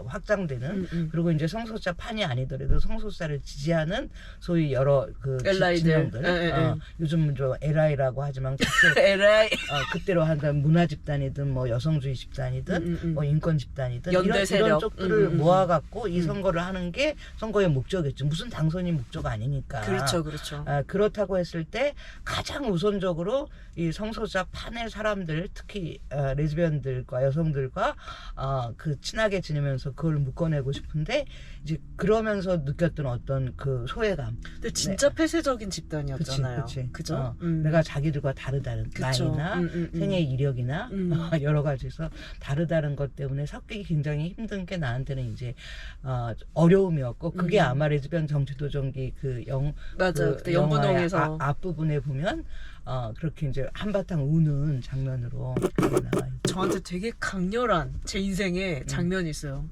확장되는 그리고 이제 성소수자 판이 아니더라도 성소수자를 지지하는 소위 여러 그 진영들 요즘 좀 LI라고 하지만 그때, LI 그때로 한다면 문화 집단이든 뭐 여성주의 집단이든 뭐 인권 집단이든 연대 이런 쪽들을 모아갖고 이 선거를 하는 게 선거의 목적이었죠. 무슨 당선이 목적 아니니까. 그렇죠, 그렇죠. 그렇다고 했을 때 가장 우선적으로 이 성소수자 판의 사람들, 특히 레즈비언들과 여성들과 그 친하게 지내면서 그걸 묶어내고 싶은데 이제 그러면서 느꼈던 어떤 그 소외감. 근데 진짜 폐쇄적인 집단이었잖아요. 그죠? 내가 자기들과 다르다는 나이나 생애 이력이나 여러 가지에서 다르다는 것 때문에 섞이기 굉장히 힘든 게 나한테는 이제 어려움이었고 그게 아마 레즈비언 정치도전기 맞아. 그때 연분홍에서 앞부분에 보면 그렇게 이제 한바탕 우는 장면으로 나와 있죠. 저한테 되게 강렬한 제 인생의 장면이 있어요.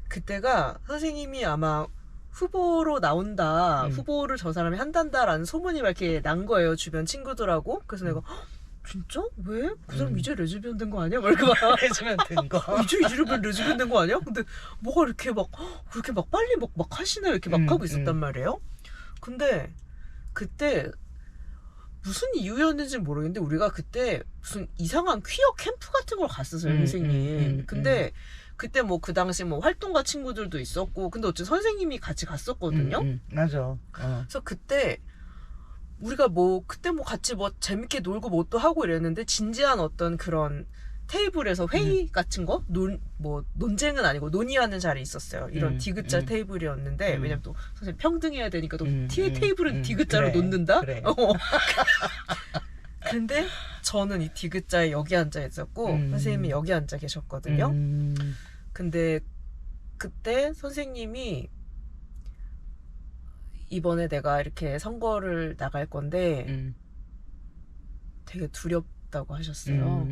그때가 선생님이 아마 후보로 나온다, 후보를 저 사람이 한단다라는 소문이 막 이렇게 난 거예요, 주변 친구들하고. 그래서 내가 진짜? 왜? 그 사람 이제 레즈비언 된 거 아니야? 막 이렇게 막 레즈비언 된 거. 이제 레즈비언 된 거 아니야? 근데 뭐가 이렇게 막 그렇게 막 빨리 막 하시나 이렇게 막 하고 있었단 말이에요. 근데 그때 무슨 이유였는지 모르겠는데 우리가 그때 무슨 이상한 퀴어 캠프 같은 걸 갔었어요, 선생님. 근데 그때 뭐 그 당시 뭐 활동가 친구들도 있었고 근데 어쨌든 선생님이 같이 갔었거든요. 맞아. 그래서 그때 우리가 뭐 그때 뭐 같이 뭐 재밌게 놀고 뭐 또 하고 이랬는데 진지한 어떤 그런 테이블에서 회의 같은 거 뭐 논쟁은 아니고 논의하는 자리에 있었어요. 이런 디귿자 테이블이었는데 왜냐면 또 선생님 평등해야 되니까 또 테이블은 디귿자로 그래, 놓는다. 그래. 근데 저는 이 디귿자에 여기 앉아 있었고 선생님이 여기 앉아 계셨거든요. 근데 그때 선생님이 이번에 내가 이렇게 선거를 나갈 건데 되게 두렵다고 하셨어요.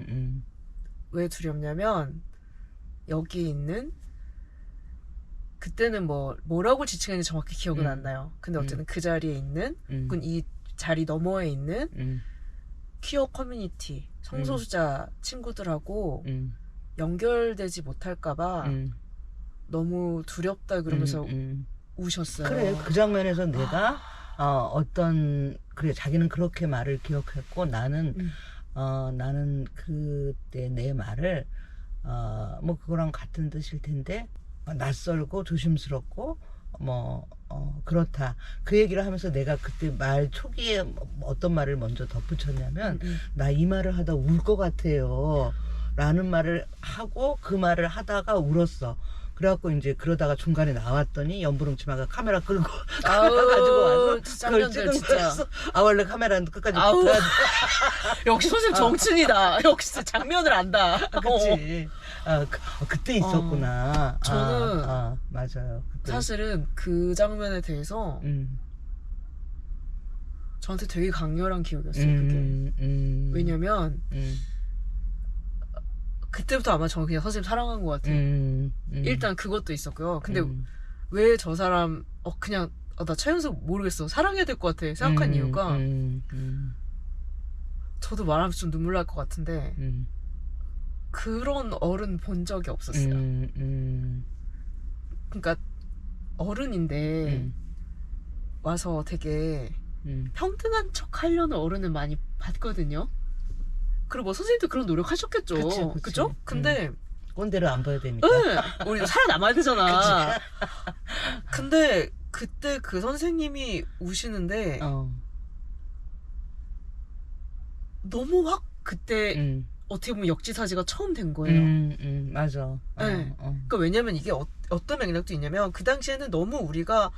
왜 두렵냐면 여기 있는 그때는 뭐라고 지칭했는지 정확히 기억은 안 나요. 근데 어쨌든 그 자리에 있는 혹은 이 자리 너머에 있는 퀴어 커뮤니티 성소수자 친구들하고 연결되지 못할까봐 너무 두렵다 그러면서 우셨어요. 그래 그 장면에서 내가 그래 자기는 그렇게 말을 기억했고 나는 그때 내 말을 뭐 그거랑 같은 뜻일 텐데 낯설고 조심스럽고 그렇다 그 얘기를 하면서 내가 그때 말 초기에 어떤 말을 먼저 덧붙였냐면 나 이 말을 하다 울 것 같아요 라는 말을 하고 그 말을 하다가 울었어. 그래갖고 이제 그러다가 중간에 나왔더니 연분홍 치마가 카메라 끌고 카메라 가지고 와서 그걸 찍은 거였어. 원래 카메라는 끝까지 붙어야 돼. 역시 선생님 정치이다. 역시 장면을 안다. 그치. 그때 있었구나. 저는 맞아요. 그때. 사실은 그 장면에 대해서 저한테 되게 강렬한 기억이었어요. 그게. 왜냐면 그때부터 아마 저는 그냥 선생님 사랑한 것 같아요. 일단 그것도 있었고요. 근데 왜 저 사람 그냥 나 차윤석 모르겠어 사랑해야 될 것 같아 생각한 이유가 저도 말하면서 좀 눈물 날 것 같은데 그런 어른 본 적이 없었어요. 그러니까 어른인데 와서 되게 평등한 척 하려는 어른을 많이 봤거든요. 그리고 뭐 선생님도 그런 노력하셨겠죠. 그죠? 근데 꼰대로 안 봐야 되니까. 우리 살아남아야 되잖아. 근데 그때 그 선생님이 우시는데 너무 확 그때 어떻게 보면 역지사지가 처음 된 거예요. 맞아. 그러니까 왜냐면 이게 어떤 맥락도 있냐면 그 당시에는 너무 우리가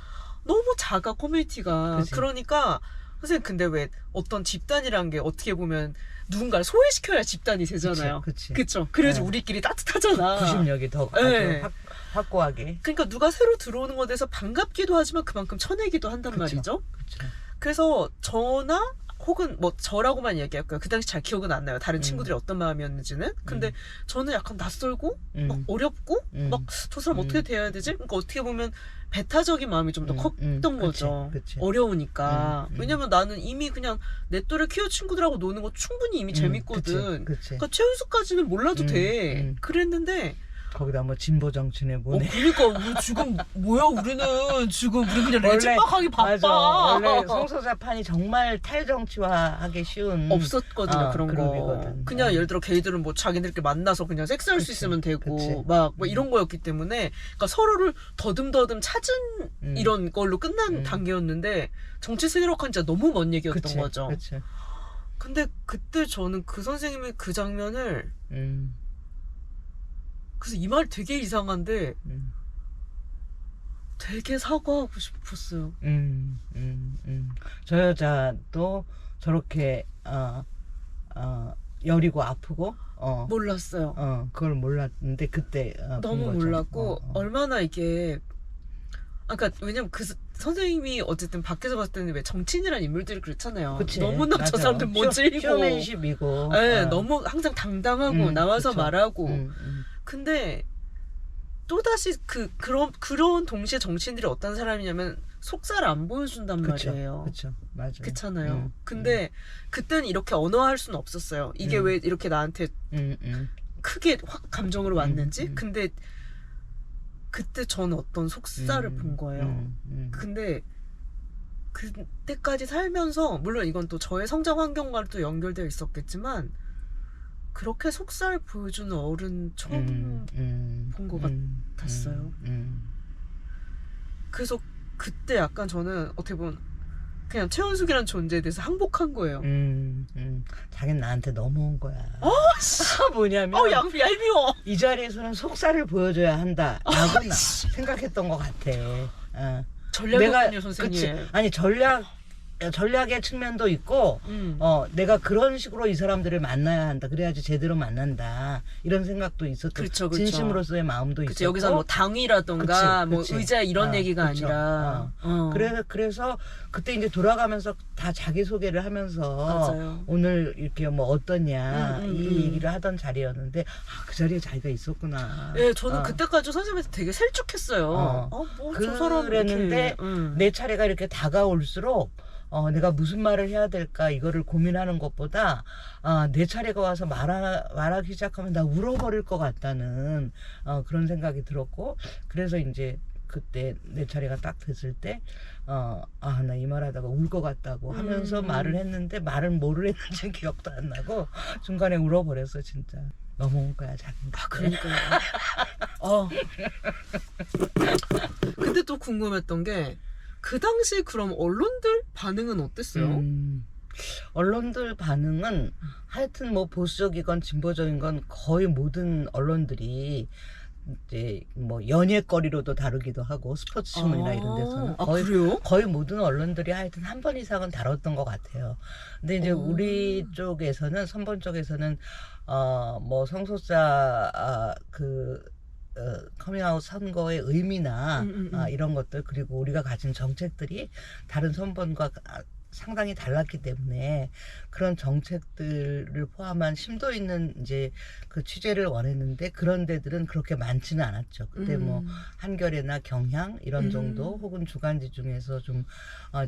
너무 작아 커뮤니티가. 그치. 그러니까 선생님 근데 왜 어떤 집단이란 게 어떻게 보면 누군가를 소외시켜야 집단이 되잖아요. 그쵸. 그래야지 우리끼리 따뜻하잖아. 구심력이 더 아주 확고하게. 그러니까 누가 새로 들어오는 것에 대해서 반갑기도 하지만 그만큼 쳐내기도 한단 말이죠. 그쵸. 그래서 저나 혹은 뭐 저라고만 얘기할 거예요. 그 당시 잘 기억은 안 나요. 다른 친구들이 어떤 마음이었는지는. 근데 저는 약간 낯설고 막 어렵고 막 저 사람 어떻게 대해야 되지? 그러니까 어떻게 보면 배타적인 마음이 좀 더 컸던 거죠. 그치. 어려우니까. 왜냐면 나는 이미 그냥 내 또래 퀴어 친구들하고 노는 거 충분히 이미 재밌거든. 그치. 그러니까 최은수까지는 몰라도 돼. 그랬는데 거기다 뭐 진보 정치네 뭐네. 그러니까 우리 지금 뭐야 우리는 지금 우리 그냥 레지박하기 바빠. 맞아. 원래 성소자판이 정말 탈정치화하기 쉬운 없었거든요. 그런 거. 그룹이거든. 그냥 예를 들어 게이들은 뭐 자기들끼리 만나서 그냥 섹스할 수 있으면 되고 막 뭐 이런 거였기 때문에 그러니까 서로를 더듬더듬 찾은 이런 걸로 끝난 단계였는데 정치 세력한 진짜 너무 먼 얘기였던 거죠. 그치. 근데 그때 저는 그 선생님의 그 장면을 그래서 이 말 되게 이상한데 되게 사과하고 싶었어요. 저 여자도 저렇게 여리고 아프고 몰랐어요. 그걸 몰랐는데 그때 너무 몰랐고 얼마나 이게 그러니까 왜냐면 그 선생님이 어쨌든 밖에서 봤을 때는 왜 정치인이라는 인물들이 그렇잖아요. 그치, 너무나 맞아. 저 사람들 모질이고 쇼맨십이고 네, 너무 항상 당당하고 나와서 그쵸. 말하고 근데 또다시 그런 동시에 정치인들이 어떤 사람이냐면 속살 안 보여준단 말이에요. 그렇죠. 맞아요. 그렇잖아요. 근데 그때는 이렇게 언어할 수는 없었어요. 이게 왜 이렇게 나한테 크게 확 감정으로 왔는지. 근데 그때 저는 어떤 속살을 본 거예요. 근데 그때까지 살면서 물론 이건 또 저의 성장 환경과도 연결되어 있었겠지만 그렇게 속살 보여주는 어른 처음 본 것 같았어요. 그래서 그때 약간 저는 어떻게 보면 그냥 최원숙이라는 존재에 대해서 항복한 거예요. 자기는 나한테 넘어온 거야. 뭐냐면 얄미워. 이 자리에서는 속살을 보여줘야 한다라고 나 생각했던 것 같아. 전략이었군요, 선생님. 그치. 아니 전략의 측면도 있고 내가 그런 식으로 이 사람들을 만나야 한다. 그래야지 제대로 만난다. 이런 생각도 있었고 그렇죠. 진심으로서의 마음도 있었고. 여기서 뭐 당위라던가 그치. 뭐 의자 이런 얘기가 아니라 그래서 그때 이제 돌아가면서 다 자기 소개를 하면서 맞아요. 오늘 이렇게 뭐 어떠냐 이 얘기를 하던 자리였는데 그 자리에 자기가 있었구나. 네, 저는 그때까지 선생님한테 되게 셀쭉했어요. 뭐 저 사람 그랬는데 내 차례가 이렇게 다가올수록 내가 무슨 말을 해야 될까 이거를 고민하는 것보다 내 차례가 와서 말하기 시작하면 나 울어버릴 것 같다는 그런 생각이 들었고 그래서 이제 그때 내 차례가 딱 됐을 때 나 이 말하다가 울 것 같다고 하면서 말을 했는데 말은 뭐를 했는지 기억도 안 나고 중간에 울어버렸어 진짜. 넘어온 거야 자기는. 그러니까요. 근데 또 궁금했던 게 그 당시 그럼 언론들 반응은 어땠어요? 언론들 반응은 하여튼 뭐 보수적이건 진보적인 건 거의 모든 언론들이 이제 뭐 연예거리로도 다루기도 하고 스포츠 신문이나 이런 데서는 그래요? 거의 모든 언론들이 하여튼 한 번 이상은 다뤘던 것 같아요. 근데 이제 우리 쪽에서는 선본 쪽에서는 뭐 성소자 커밍아웃 선거의 의미나 이런 것들 그리고 우리가 가진 정책들이 다른 선본과 상당히 달랐기 때문에 그런 정책들을 포함한 심도 있는 이제 그 취재를 원했는데 그런 데들은 그렇게 많지는 않았죠. 그때 뭐 한겨레나 경향 이런 정도 혹은 주간지 중에서 좀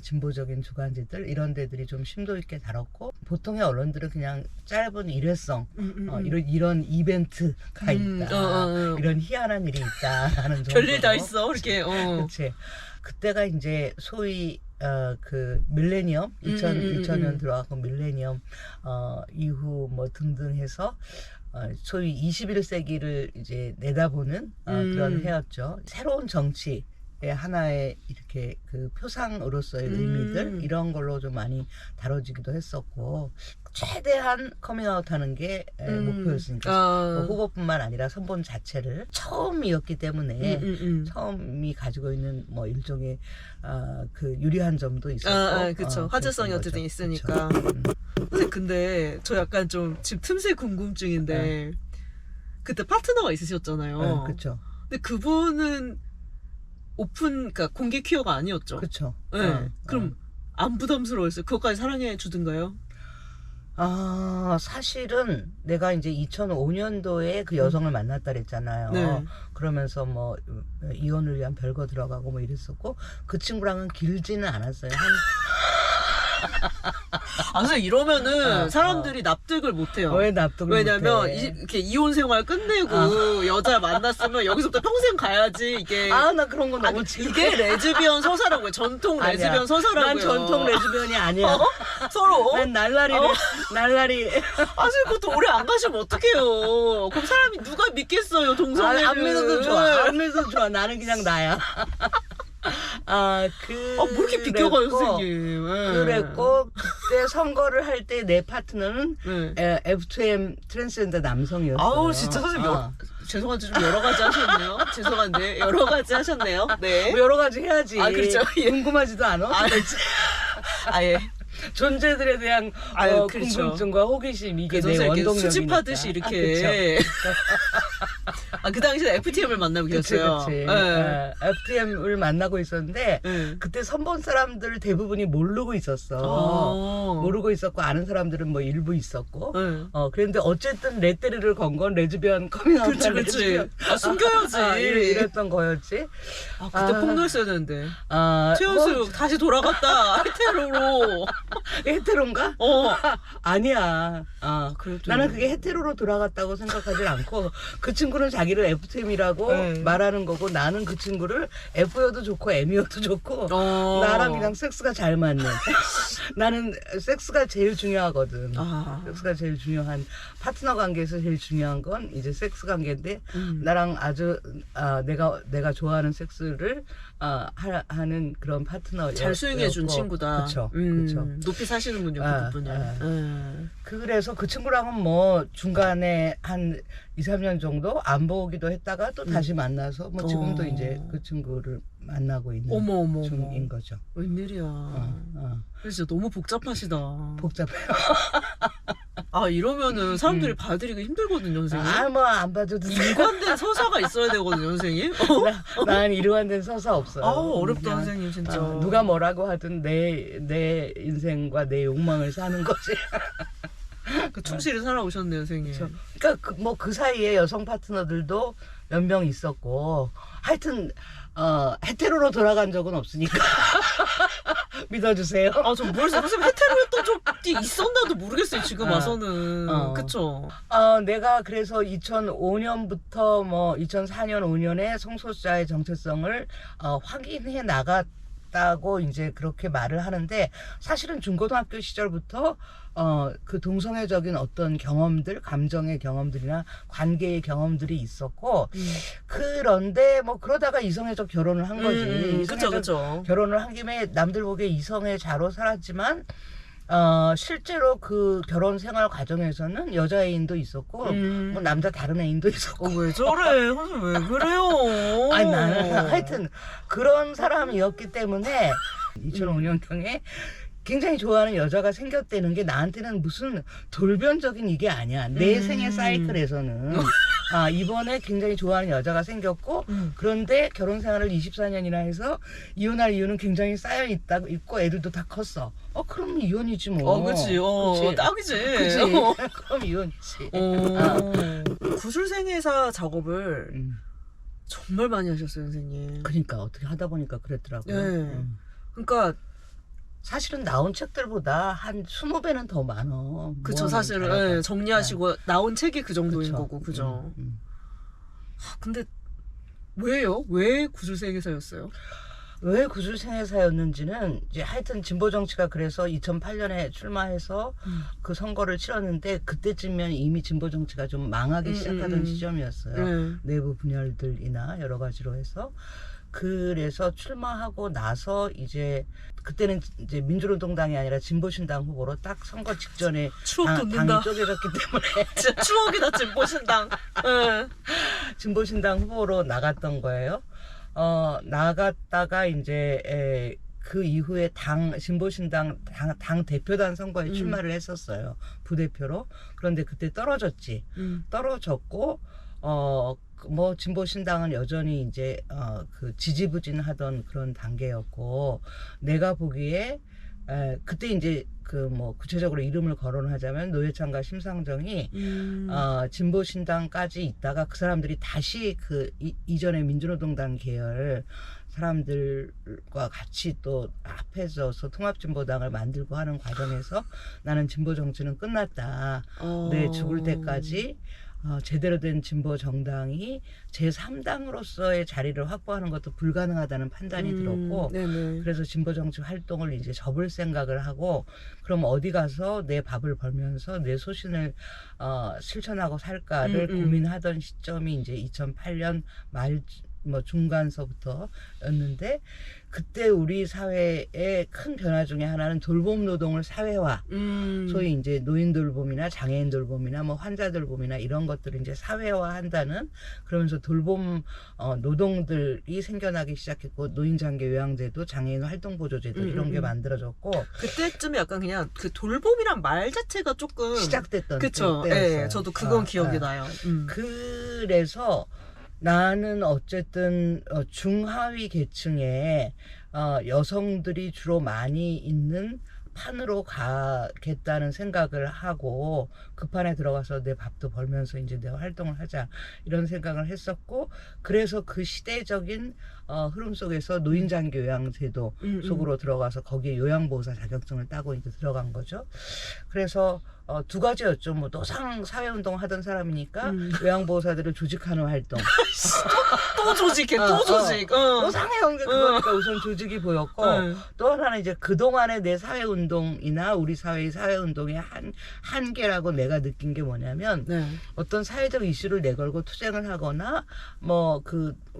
진보적인 주간지들 이런 데들이 좀 심도 있게 다뤘고 보통의 언론들은 그냥 짧은 일회성 이런 이벤트가 있다. 이런 희한한 일이 있다 하는 정도. 별일 다 있어 이렇게. 그렇지. 그때가 이제 소위 그 밀레니엄 2000년 들어가고 밀레니엄 이후 뭐 등등 해서 소위 21세기를 이제 내다보는 그런 해였죠. 새로운 정치 하나의 이렇게 그 표상으로서의 의미들 이런 걸로 좀 많이 다뤄지기도 했었고 최대한 커밍아웃하는 게 목표였으니까 후보뿐만 아니라 선본 자체를 처음이었기 때문에 처음이 가지고 있는 뭐 일종의 그 유리한 점도 있었고 그렇죠. 화제성이 어쨌든 있으니까. 근데 저 약간 좀 지금 틈새 궁금증인데 그때 파트너가 있으셨잖아요. 그렇죠. 근데 그분은 그러니까 공개 퀴어가 아니었죠. 그렇죠. 네. 그럼 안 부담스러웠어요? 그것까지 사랑해 주던가요? 사실은 내가 이제 2005년도에 그 여성을 만났다 그랬잖아요. 네. 그러면서 뭐 이혼을 위한 별거 들어가고 뭐 이랬었고 그 친구랑은 길지는 않았어요. 선생님 이러면은 사람들이 납득을 못해요. 왜 납득을 왜냐면 못해? 이렇게 이혼 생활 끝내고 여자 만났으면 여기서부터 평생 가야지 이게. 나 그런 거 너무 이게 레즈비언 서사라고요. 전통 아니야. 레즈비언 서사라고요. 난 전통 레즈비언이 아니야. 서로. 난 날라리. 선생님 그것도 오래 안 가시면 어떡해요. 그럼 사람이 누가 믿겠어요, 동성애를. 안 믿어도 좋아. 안 믿어도 좋아. 나는 그냥 나야. 뭐 이렇게 비껴가요, 선생님. 그랬고 그때 선거를 할 때 내 파트너는 F2M 트랜스젠더 남성이었어요. 아우 진짜 선생님 죄송한데 좀 여러 가지 하셨네요. 죄송한데 여러 가지 하셨네요. 네. 뭐 여러 가지 해야지. 그렇죠. 예. 궁금하지도 않아? 예. 존재들에 대한 그렇죠. 궁금증과 호기심 이게 내 원동력이니까. 수집하듯이 이렇게. 그 당시에 FTM을 만나고 계셨어요. 그치. FTM을 만나고 있었는데 그때 선본 사람들 대부분이 모르고 있었어. 모르고 있었고 아는 사람들은 뭐 일부 있었고. 그런데 어쨌든 레테르를 건 건 레즈비언 커밍아웃. 그렇지. 숨겨야지. 이랬던 거였지. 그때 폭로했어야 되는데. 최연수 다시 돌아갔다. 헤테로로. 헤테로인가? 아니야. 나는 그게 헤테로로 돌아갔다고 생각하지 않고 그 친구는 자기를 FTM이라고 말하는 거고 나는 그 친구를 F여도 좋고 M이어도 좋고 나랑 그냥 섹스가 잘 맞는. 나는 섹스가 제일 중요하거든. 섹스가 제일 중요한 파트너 관계에서 제일 중요한 건 이제 섹스 관계인데 나랑 아주 내가 좋아하는 섹스를 하는 그런 파트너 잘 수행해 준 친구다. 그렇죠. 높이 사시는군요, 그 부분을. 그래서 그 친구랑은 뭐 중간에 한 2, 3년 정도 안 보기도 했다가 또 다시 만나서 뭐 지금도 이제 그 친구를 만나고 있는 중인 거죠. 웬일이야. 그래서 진짜 너무 복잡하시다. 복잡해요. 이러면은 사람들이 봐드리기 힘들거든요, 선생님. 뭐 안 봐도 돼. 일관된 서사가 있어야 되거든요, 선생님. 난 일관된 서사 없어요. 어렵다, 선생님, 진짜. 누가 뭐라고 하든 내 인생과 내 욕망을 사는 거지. 충실히 살아오셨네요, 선생님. 그러니까 그 사이에 여성 파트너들도 몇 명 있었고 하여튼 헤테로로 돌아간 적은 없으니까 믿어주세요. 저 모르겠어요. 선생님 헤테로였던 적이 있었나도 모르겠어요. 지금 와서는. 그쵸? 내가 그래서 2005년부터 뭐 2004년 5년에 성소수자의 정체성을 확인해 나갔다고 이제 그렇게 말을 하는데 사실은 중고등학교 시절부터 그 동성애적인 어떤 경험들, 감정의 경험들이나 관계의 경험들이 있었고, 그런데 뭐 그러다가 이성애적 결혼을 한 거지. 그쵸. 결혼을 한 김에 남들 보기에 이성애자로 살았지만, 실제로 그 결혼 생활 과정에서는 여자 애인도 있었고, 뭐 남자 다른 애인도 있었고. 왜 저래? 선생님 왜 그래요? 나는 하여튼 그런 사람이었기 때문에 2005년경에 굉장히 좋아하는 여자가 생겼다는 게 나한테는 무슨 돌변적인 이게 아니야. 내 생애 사이클에서는 이번에 굉장히 좋아하는 여자가 생겼고 그런데 결혼 생활을 24년이나 해서 이혼할 이유는 굉장히 있고 애들도 다 컸어. 그럼 이혼이지 뭐. 그치. 딱이지. 그치. 그럼 이혼이지. 구술생애사 작업을 정말 많이 하셨어요, 선생님. 그러니까 어떻게 하다 보니까 그랬더라고요. 그러니까 사실은 나온 책들보다 한 20배는 더 많어. 그쵸, 사실은. 정리하시고 나온 책이 그 정도인 거고, 그죠. 근데 왜요? 왜 구술생애사였어요? 왜 구술생애사였는지는 이제 하여튼 진보 정치가 그래서 2008년에 출마해서 그 선거를 치렀는데 그때쯤이면 이미 진보 정치가 좀 망하기 시작하던 시점이었어요. 내부 분열들이나 여러 가지로 해서. 그래서 출마하고 나서 이제 그때는 이제 민주노동당이 아니라 진보신당 후보로 딱 선거 직전에 당이 쪼개졌기 때문에 진짜 추억이다. 진보신당. 진보신당 후보로 나갔던 거예요. 나갔다가 이제 그 이후에 진보신당 당 대표단 선거에 출마를 했었어요. 부대표로. 그런데 그때 떨어졌지. 떨어졌고 뭐 진보신당은 여전히 이제 그 지지부진하던 그런 단계였고 내가 보기에 그때 이제 그 뭐 구체적으로 이름을 거론하자면 노회찬과 심상정이 진보 신당까지 있다가 그 사람들이 다시 그 이전에 민주노동당 계열 사람들과 같이 또 합해져서 통합진보당을 만들고 하는 과정에서 나는 진보 정치는 끝났다. 내 죽을 때까지 제대로 된 진보 정당이 제3당으로서의 자리를 확보하는 것도 불가능하다는 판단이 들었고, 네네. 그래서 진보 정치 활동을 이제 접을 생각을 하고, 그럼 어디 가서 내 밥을 벌면서 내 소신을 실천하고 살까를 고민하던 시점이 이제 2008년 말 뭐 중간서부터였는데, 그때 우리 사회의 큰 변화 중에 하나는 돌봄 노동을 사회화, 소위 이제 노인 돌봄이나 장애인 돌봄이나 뭐 환자 돌봄이나 이런 것들을 이제 사회화한다는, 그러면서 돌봄 노동들이 생겨나기 시작했고, 노인 장기 요양제도, 장애인 활동 보조제도 이런 게 만들어졌고, 그때쯤에 약간 그냥 그 돌봄이란 말 자체가 조금 시작됐던 그쵸. 때였어요. 예, 저도 그건 기억이 나요. 그래서 나는 어쨌든 중하위 계층에 여성들이 주로 많이 있는 판으로 가겠다는 생각을 하고, 그 판에 들어가서 내 밥도 벌면서 이제 내 활동을 하자, 이런 생각을 했었고, 그래서 그 시대적인 흐름 속에서 노인장기 요양제도 속으로 들어가서 거기에 요양보호사 자격증을 따고 이제 들어간 거죠. 그래서 두 가지였죠. 뭐 노상 사회운동 하던 사람이니까 요양보호사들을 조직하는 활동. 또 조직해, 또 조직. 노상의 연계 그거니까 우선 조직이 보였고, 또 하나는 이제 그동안의 내 사회운동이나 우리 사회의 사회운동의 한계라고 내가 느낀 게 뭐냐면, 어떤 사회적 이슈를 내걸고 투쟁을 하거나 뭐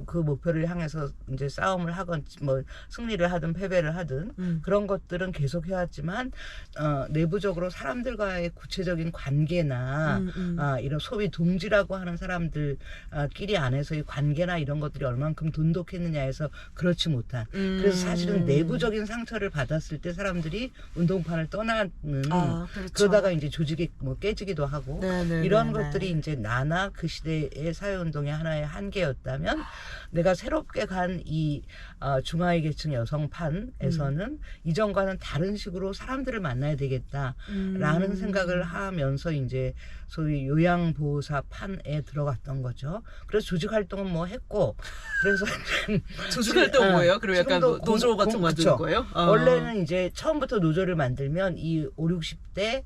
그 목표를 향해서 이제 싸움을 하건 뭐 승리를 하든 패배를 하든 그런 것들은 계속 해왔지만, 내부적으로 사람들과의 구체적인 관계나 이런 소위 동지라고 하는 사람들끼리 안에서의 관계나 이런 것들이 얼만큼 돈독했느냐에서 그렇지 못한, 그래서 사실은 내부적인 상처를 받았을 때 사람들이 운동판을 떠나는, 그렇죠. 그러다가 이제 조직이 뭐 깨지기도 하고, 이런 것들이 이제 나나 그 시대의 사회운동의 하나의 한계였다면, 내가 새롭게 간 이 중하위 계층 여성판에서는 이전과는 다른 식으로 사람들을 만나야 되겠다라는 생각을 하면서 이제 소위 요양보호사 판에 들어갔던 거죠. 그래서 조직 활동은 뭐 했고, 그래서 조직 활동 뭐예요? 그럼 약간 뭐 노조 같은 거 만드는 거예요? 원래는 이제 처음부터 노조를 만들면 이 5, 60대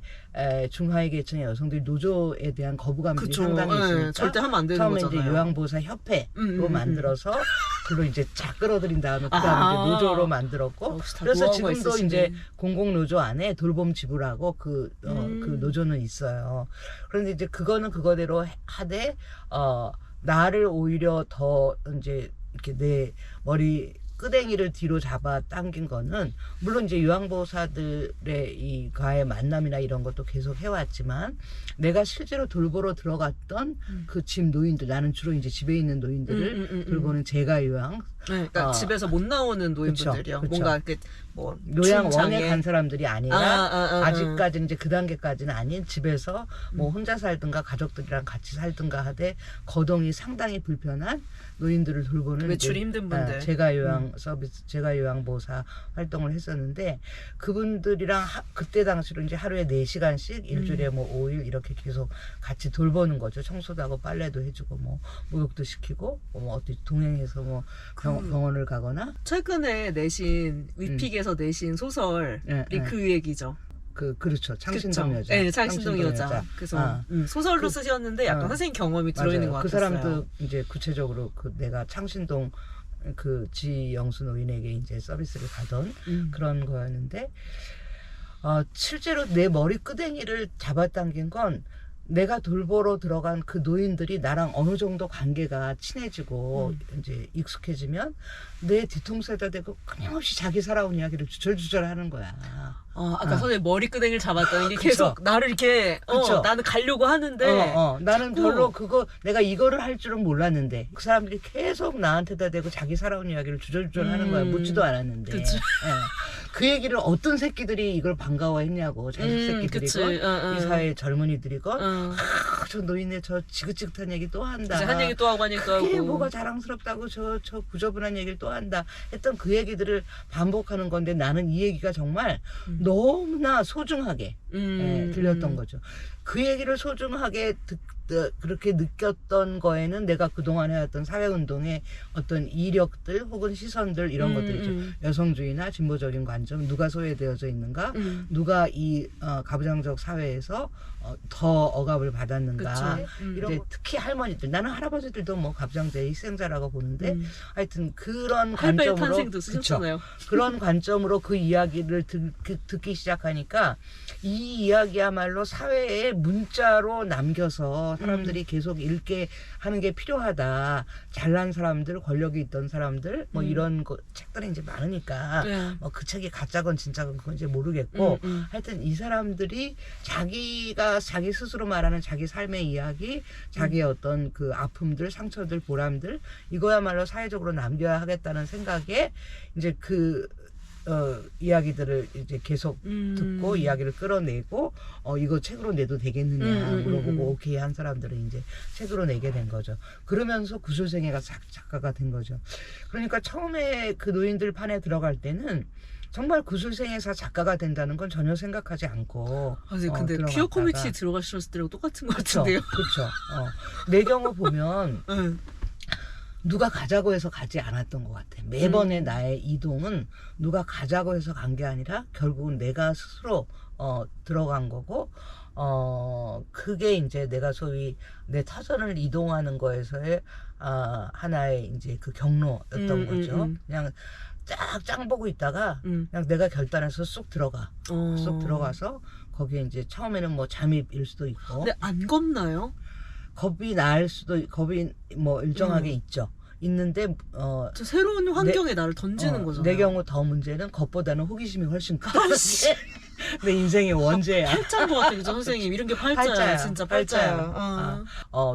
중하위 계층의 여성들이 노조에 대한 거부감들이 상당히 있으니까 절대 하면 안 되는 처음에 거잖아요. 이제 요양보호사 협회로 만들어서 그걸로 이제 쫙 끌어들인 다음에 그다음에 이제 노조로 만들었고, 그래서 지금도 이제 공공노조 안에 돌봄 지부라고 그 노조는 있어요. 그런데 이제 그거는 그거대로 하되 나를 오히려 더 이제 이렇게 내 머리 끄댕이를 뒤로 잡아 당긴 거는, 물론 이제 요양보호사들의 이과의 만남이나 이런 것도 계속 해왔지만, 내가 실제로 돌보러 들어갔던 그 집 노인들, 나는 주로 이제 집에 있는 노인들을 돌보는 제가 요양, 그러니까 집에서 못 나오는 노인분들이요. 그쵸. 뭔가 이렇게 뭐 요양원에 간 사람들이 아니라 아직까지 이제 그 단계까지는 아닌 집에서 뭐 혼자 살든가 가족들이랑 같이 살든가 하되 거동이 상당히 불편한 노인들을 돌보는 외출이 힘든 분들, 제가 요양 서비스, 제가 요양보호사 활동을 했었는데, 그분들이랑 그때 당시로 이제 하루에 4시간씩 일주일에 뭐 5일 이렇게 계속 같이 돌보는 거죠. 청소도 하고 빨래도 해주고 뭐 목욕도 시키고 뭐 어디 동행해서 뭐 병원을 가거나. 최근에 내신 위픽에서 내신 소설이 그 얘기죠. 그렇죠. 창신동 여자. 네, 창신동 여자. 그래서 소설로 쓰셨는데 약간 선생님 경험이 들어있는 것 같았어요. 그 사람도 이제 구체적으로 그 내가 창신동 그 지영수 노인에게 이제 서비스를 가던 그런 거였는데, 실제로 내 머리 끄댕이를 잡아당긴 건, 내가 돌보러 들어간 그 노인들이 나랑 어느 정도 관계가 친해지고 이제 익숙해지면 내 뒤통수에다 대고 끊임없이 자기 살아온 이야기를 주절주절 하는 거야. 아까 선생님 머리끄댕이를 잡았다는 게 계속 나를 이렇게 나는 가려고 하는데 나는 별로 그거 내가 이거를 할 줄은 몰랐는데, 그 사람들이 계속 나한테다 대고 자기 살아온 이야기를 주절주절 하는 거야. 묻지도 않았는데. 그 얘기를 어떤 새끼들이 이걸 반가워했냐고, 자식 새끼들이건 이 사회의 젊은이들이건 저 노인네 저 지긋지긋한 얘기 또 한다. 이제 한 얘기 또 하고 한 얘기 또 그게 하고. 뭐가 자랑스럽다고 저 구저분한 얘기를 또 한다 했던 그 얘기들을 반복하는 건데 나는 이 얘기가 정말 너무나 소중하게 들렸던 거죠. 그 얘기를 소중하게 그렇게 느꼈던 거에는 내가 그동안 해왔던 사회운동의 어떤 이력들 혹은 시선들 이런 것들이죠. 여성주의나 진보적인 관점, 누가 소외되어져 있는가, 누가 이 가부장적 사회에서 더 억압을 받았는가. 이런 특히 할머니들, 나는 할아버지들도 뭐 가부장제의 희생자라고 보는데 하여튼 그런 할배의 관점으로 탄생도 쓰셨잖아요. 그런 관점으로 그 이야기를 듣기 시작하니까 이 이야기야말로 사회에 문자로 남겨서 사람들이 계속 읽게 하는 게 필요하다. 잘난 사람들, 권력이 있던 사람들, 뭐 이런 책들이 이제 많으니까 뭐 그 책이 가짜건 진짜건 그건 이제 모르겠고 하여튼 이 사람들이 자기 스스로 말하는 자기 삶의 이야기, 자기의 어떤 그 아픔들, 상처들, 보람들 이거야말로 사회적으로 남겨야 하겠다는 생각에 이제 이야기들을 이제 계속 듣고 이야기를 끌어내고 이거 책으로 내도 되겠느냐 물어보고 오케이 한 사람들은 이제 책으로 내게 된 거죠. 그러면서 구술생애가 작가가 된 거죠. 그러니까 처음에 그 노인들 판에 들어갈 때는 정말 구술생애사 작가가 된다는 건 전혀 생각하지 않고 근데 퀴어 코미티 들어가셨을 때랑 똑같은 것 같은데요. 그렇죠. 내 경우 보면 누가 가자고 해서 가지 않았던 것 같아. 매번의 나의 이동은 누가 가자고 해서 간 게 아니라 결국은 내가 스스로 들어간 거고 그게 이제 내가 소위 내 타전을 이동하는 거에서의 하나의 이제 그 경로였던 거죠. 그냥 짱 보고 있다가 그냥 내가 결단해서 쑥 들어가서 거기에 이제 처음에는 뭐 잠입일 수도 있고. 근데 안 겁나요? 겁이 뭐 일정하게 있죠. 있는데 저 새로운 환경에 나를 던지는 거잖아요. 내 경우 더 문제는 겁보다는 호기심이 훨씬 크다. 내 인생의 원죄야. 팔자인 것 같아요, 그죠, 선생님? 이런 게 팔자야. 진짜 팔자야.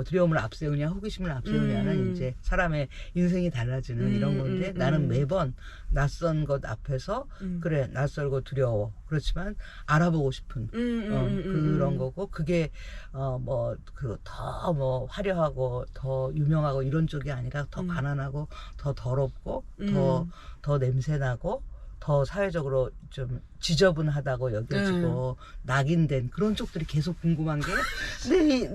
두려움을 앞세우냐 호기심을 앞세우냐는 이제 사람의 인생이 달라지는 이런 건데 나는 매번 낯선 것 앞에서 그래 낯설고 두려워. 그렇지만 알아보고 싶은 그런 거고 그게 더 뭐 화려하고 더 유명하고 이런 쪽이 아니라 더 가난하고 더 더럽고 더 냄새나고 더 사회적으로 좀 지저분하다고 여겨지고 낙인된 그런 쪽들이 계속 궁금한 게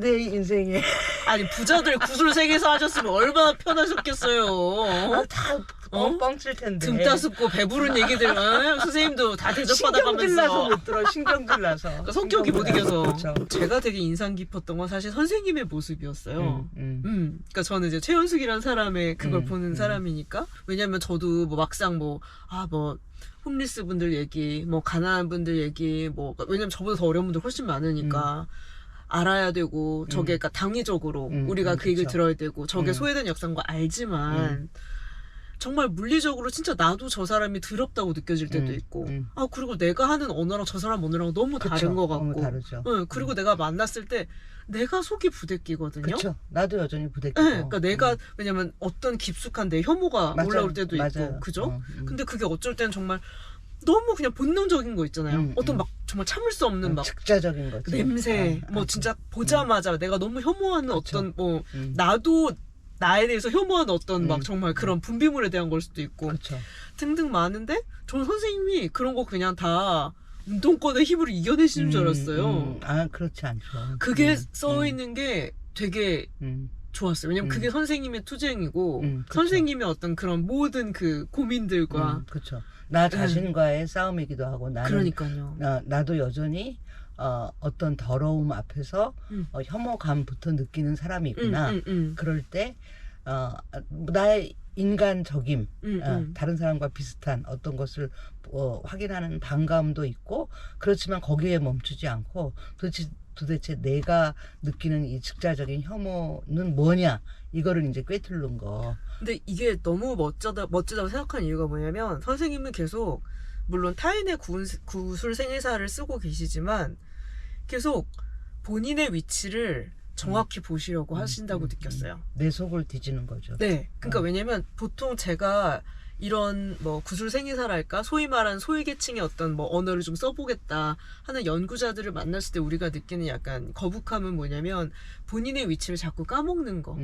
내 인생에 아니 부자들 구술생에서 하셨으면 얼마나 편하셨겠어요. 다 뻥칠 텐데 등 따숩고 배부른 얘기들 선생님도 다 대접받아가면서 신경질 나서 못 들어. 신경질 나서 그러니까 성격이 못 이겨서. 그렇죠. 제가 되게 인상 깊었던 건 사실 선생님의 모습이었어요. 그러니까 저는 이제 최연숙이라는 사람의 그걸 보는 사람이니까. 왜냐면 저도 뭐 막상 뭐 홈리스 분들 얘기, 뭐 가난한 분들 얘기, 뭐 왜냐면 저보다 더 어려운 분들 훨씬 많으니까 알아야 되고 저게 그러니까 당위적으로 우리가 그 얘기를 그쵸. 들어야 되고 저게 소외된 역사인 거 알지만 정말 물리적으로 진짜 나도 저 사람이 더럽다고 느껴질 때도 있고 그리고 내가 하는 언어랑 저 사람 언어랑 너무 다른 것 같고 너무 다르죠. 그리고 내가 만났을 때 내가 속이 부대끼거든요. 그렇죠. 나도 여전히 부대끼고. 그러니까 내가 왜냐면 어떤 깊숙한 내 혐오가 맞아요. 올라올 때도 있고 맞아요. 그죠? 근데 그게 어쩔 때는 정말 너무 그냥 본능적인 거 있잖아요. 어떤 막 정말 참을 수 없는 막 즉자적인 거죠. 냄새 뭐 진짜 보자마자 내가 너무 혐오하는 그쵸. 어떤 뭐 나도 나에 대해서 혐오하는 어떤 막 정말 그런 분비물에 대한 걸 수도 있고 그렇죠. 등등 많은데 저는 선생님이 그런 거 그냥 다 운동권의 힘으로 이겨내시는 줄 알았어요. 그렇지 않죠. 그게 써 있는 게 되게 좋았어요. 왜냐면 그게 선생님의 투쟁이고 그쵸. 선생님의 어떤 그런 모든 그 고민들과 그렇죠. 나 자신과의 싸움이기도 하고 나는 그러니까요. 나도 여전히 어떤 더러움 앞에서 혐오감부터 느끼는 사람이구나. 그럴 때 나의 인간적임, 다른 사람과 비슷한 어떤 것을 확인하는 반감도 있고 그렇지만 거기에 멈추지 않고 도대체 내가 느끼는 이 즉자적인 혐오는 뭐냐 이거를 이제 꿰뚫는 거. 근데 이게 너무 멋지다고 생각한 이유가 뭐냐면 선생님은 계속 물론 타인의 구술 생애사를 쓰고 계시지만 계속 본인의 위치를 정확히 보시려고 하신다고 느꼈어요. 내 속을 뒤지는 거죠. 네. 그러니까 왜냐면 보통 제가 이런 뭐 구술생애사랄까 소위 말하는 소외계층의 어떤 뭐 언어를 좀 써보겠다 하는 연구자들을 만났을 때 우리가 느끼는 약간 거북함은 뭐냐면 본인의 위치를 자꾸 까먹는 거.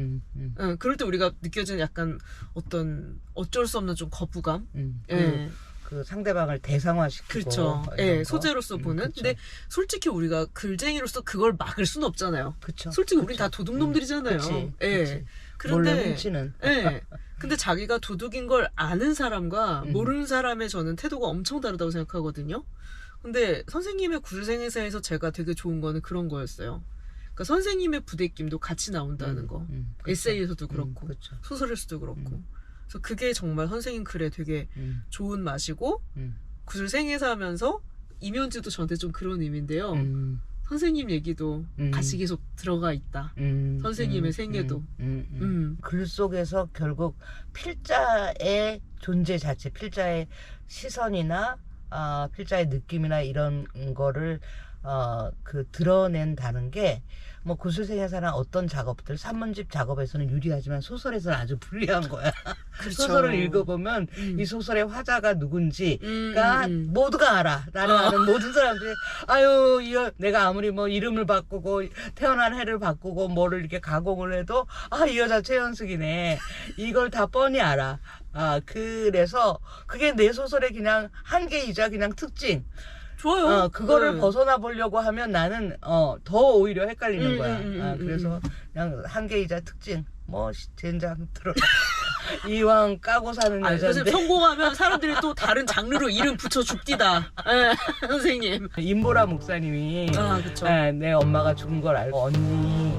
그럴 때 우리가 느껴지는 약간 어떤 어쩔 수 없는 좀 거부감. 예. 그 상대방을 대상화시키고 그렇죠. 예, 소재로서 보는. 그쵸. 근데 솔직히 우리가 글쟁이로서 그걸 막을 수는 없잖아요. 그쵸. 솔직히 우린 다 도둑놈들이잖아요. 그치. 예. 몰래 그런데 훔치는. 예. 근데 자기가 도둑인 걸 아는 사람과 음. 모르는 사람의 저는 태도가 엄청 다르다고 생각하거든요. 근데 선생님의 구술생애사에서 제가 되게 좋은 거는 그런 거였어요. 그러니까 선생님의 부대낌도 같이 나온다는 거. 그쵸. 에세이에서도 그렇고 그쵸. 소설에서도 그렇고. 그래서 그게 정말 선생님 글에 되게 좋은 맛이고 구술생애사 하면서 이면지도 저한테 좀 그런 의미인데요. 선생님 얘기도 같이 계속 들어가 있다. 선생님의 생애도. 글 속에서 결국 필자의 존재 자체, 필자의 시선이나 필자의 느낌이나 이런 거를 드러낸다는 게 뭐 구술생애사나 어떤 작업들 산문집 작업에서는 유리하지만 소설에서는 아주 불리한 거야. 그렇죠. 소설을 읽어보면 이 소설의 화자가 누군지가 모두가 알아. 나는 아는 모든 사람들이 아유 내가 아무리 뭐 이름을 바꾸고 태어난 해를 바꾸고 뭐를 이렇게 가공을 해도 이 여자 최연숙이네. 이걸 다 뻔히 알아. 그래서 그게 내 소설의 그냥 한계이자 그냥 특징. 좋아요. 그거를 벗어나 보려고 하면 나는 더 오히려 헷갈리는 거야. 그래서 그냥 한계이자 특징. 뭐 젠장 들어. 이왕 까고 사는 여자인데. 성공하면 사람들이 또 다른 장르로 이름 붙여 줍디다. 예, 선생님. 임보라 목사님이 그쵸. 내 엄마가 죽은 걸 알고 언니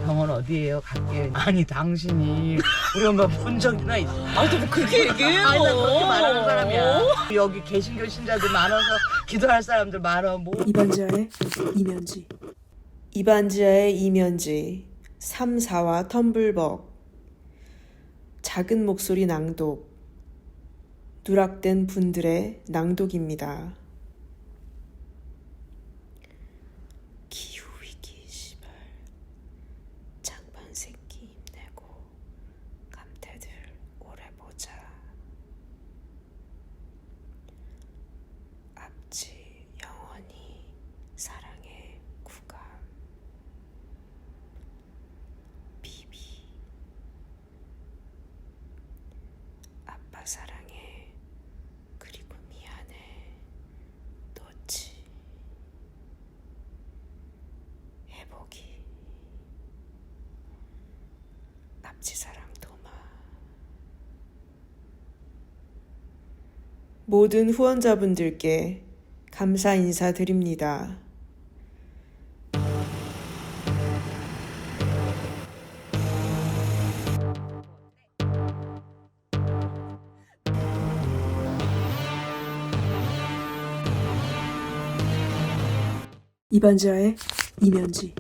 병원 어디예요? 갈게. 아니 당신이 우리 엄마 본 적이나 있어. 또 뭐 그렇게 얘기해요. 아니 나 그렇게 말하는 사람이야. 여기 개신교 신자들 많아서 기도할 사람들 많아. 뭐. 이반지하의 이면지. 이반지하의 이면지. 3, 4와 텀블벅. 작은 목소리 낭독. 누락된 분들의 낭독입니다. 기후위기 시발. 장반 새끼 힘내고 감태들 오래 보자. 앞지 영원히 사랑의 구감. 비비. 아빠 사랑해. 그리고 미안해. 놓지. 해보기. 앞지사랑 도마. 모든 후원자분들께 감사 인사드립니다. 이반지하의 이면지.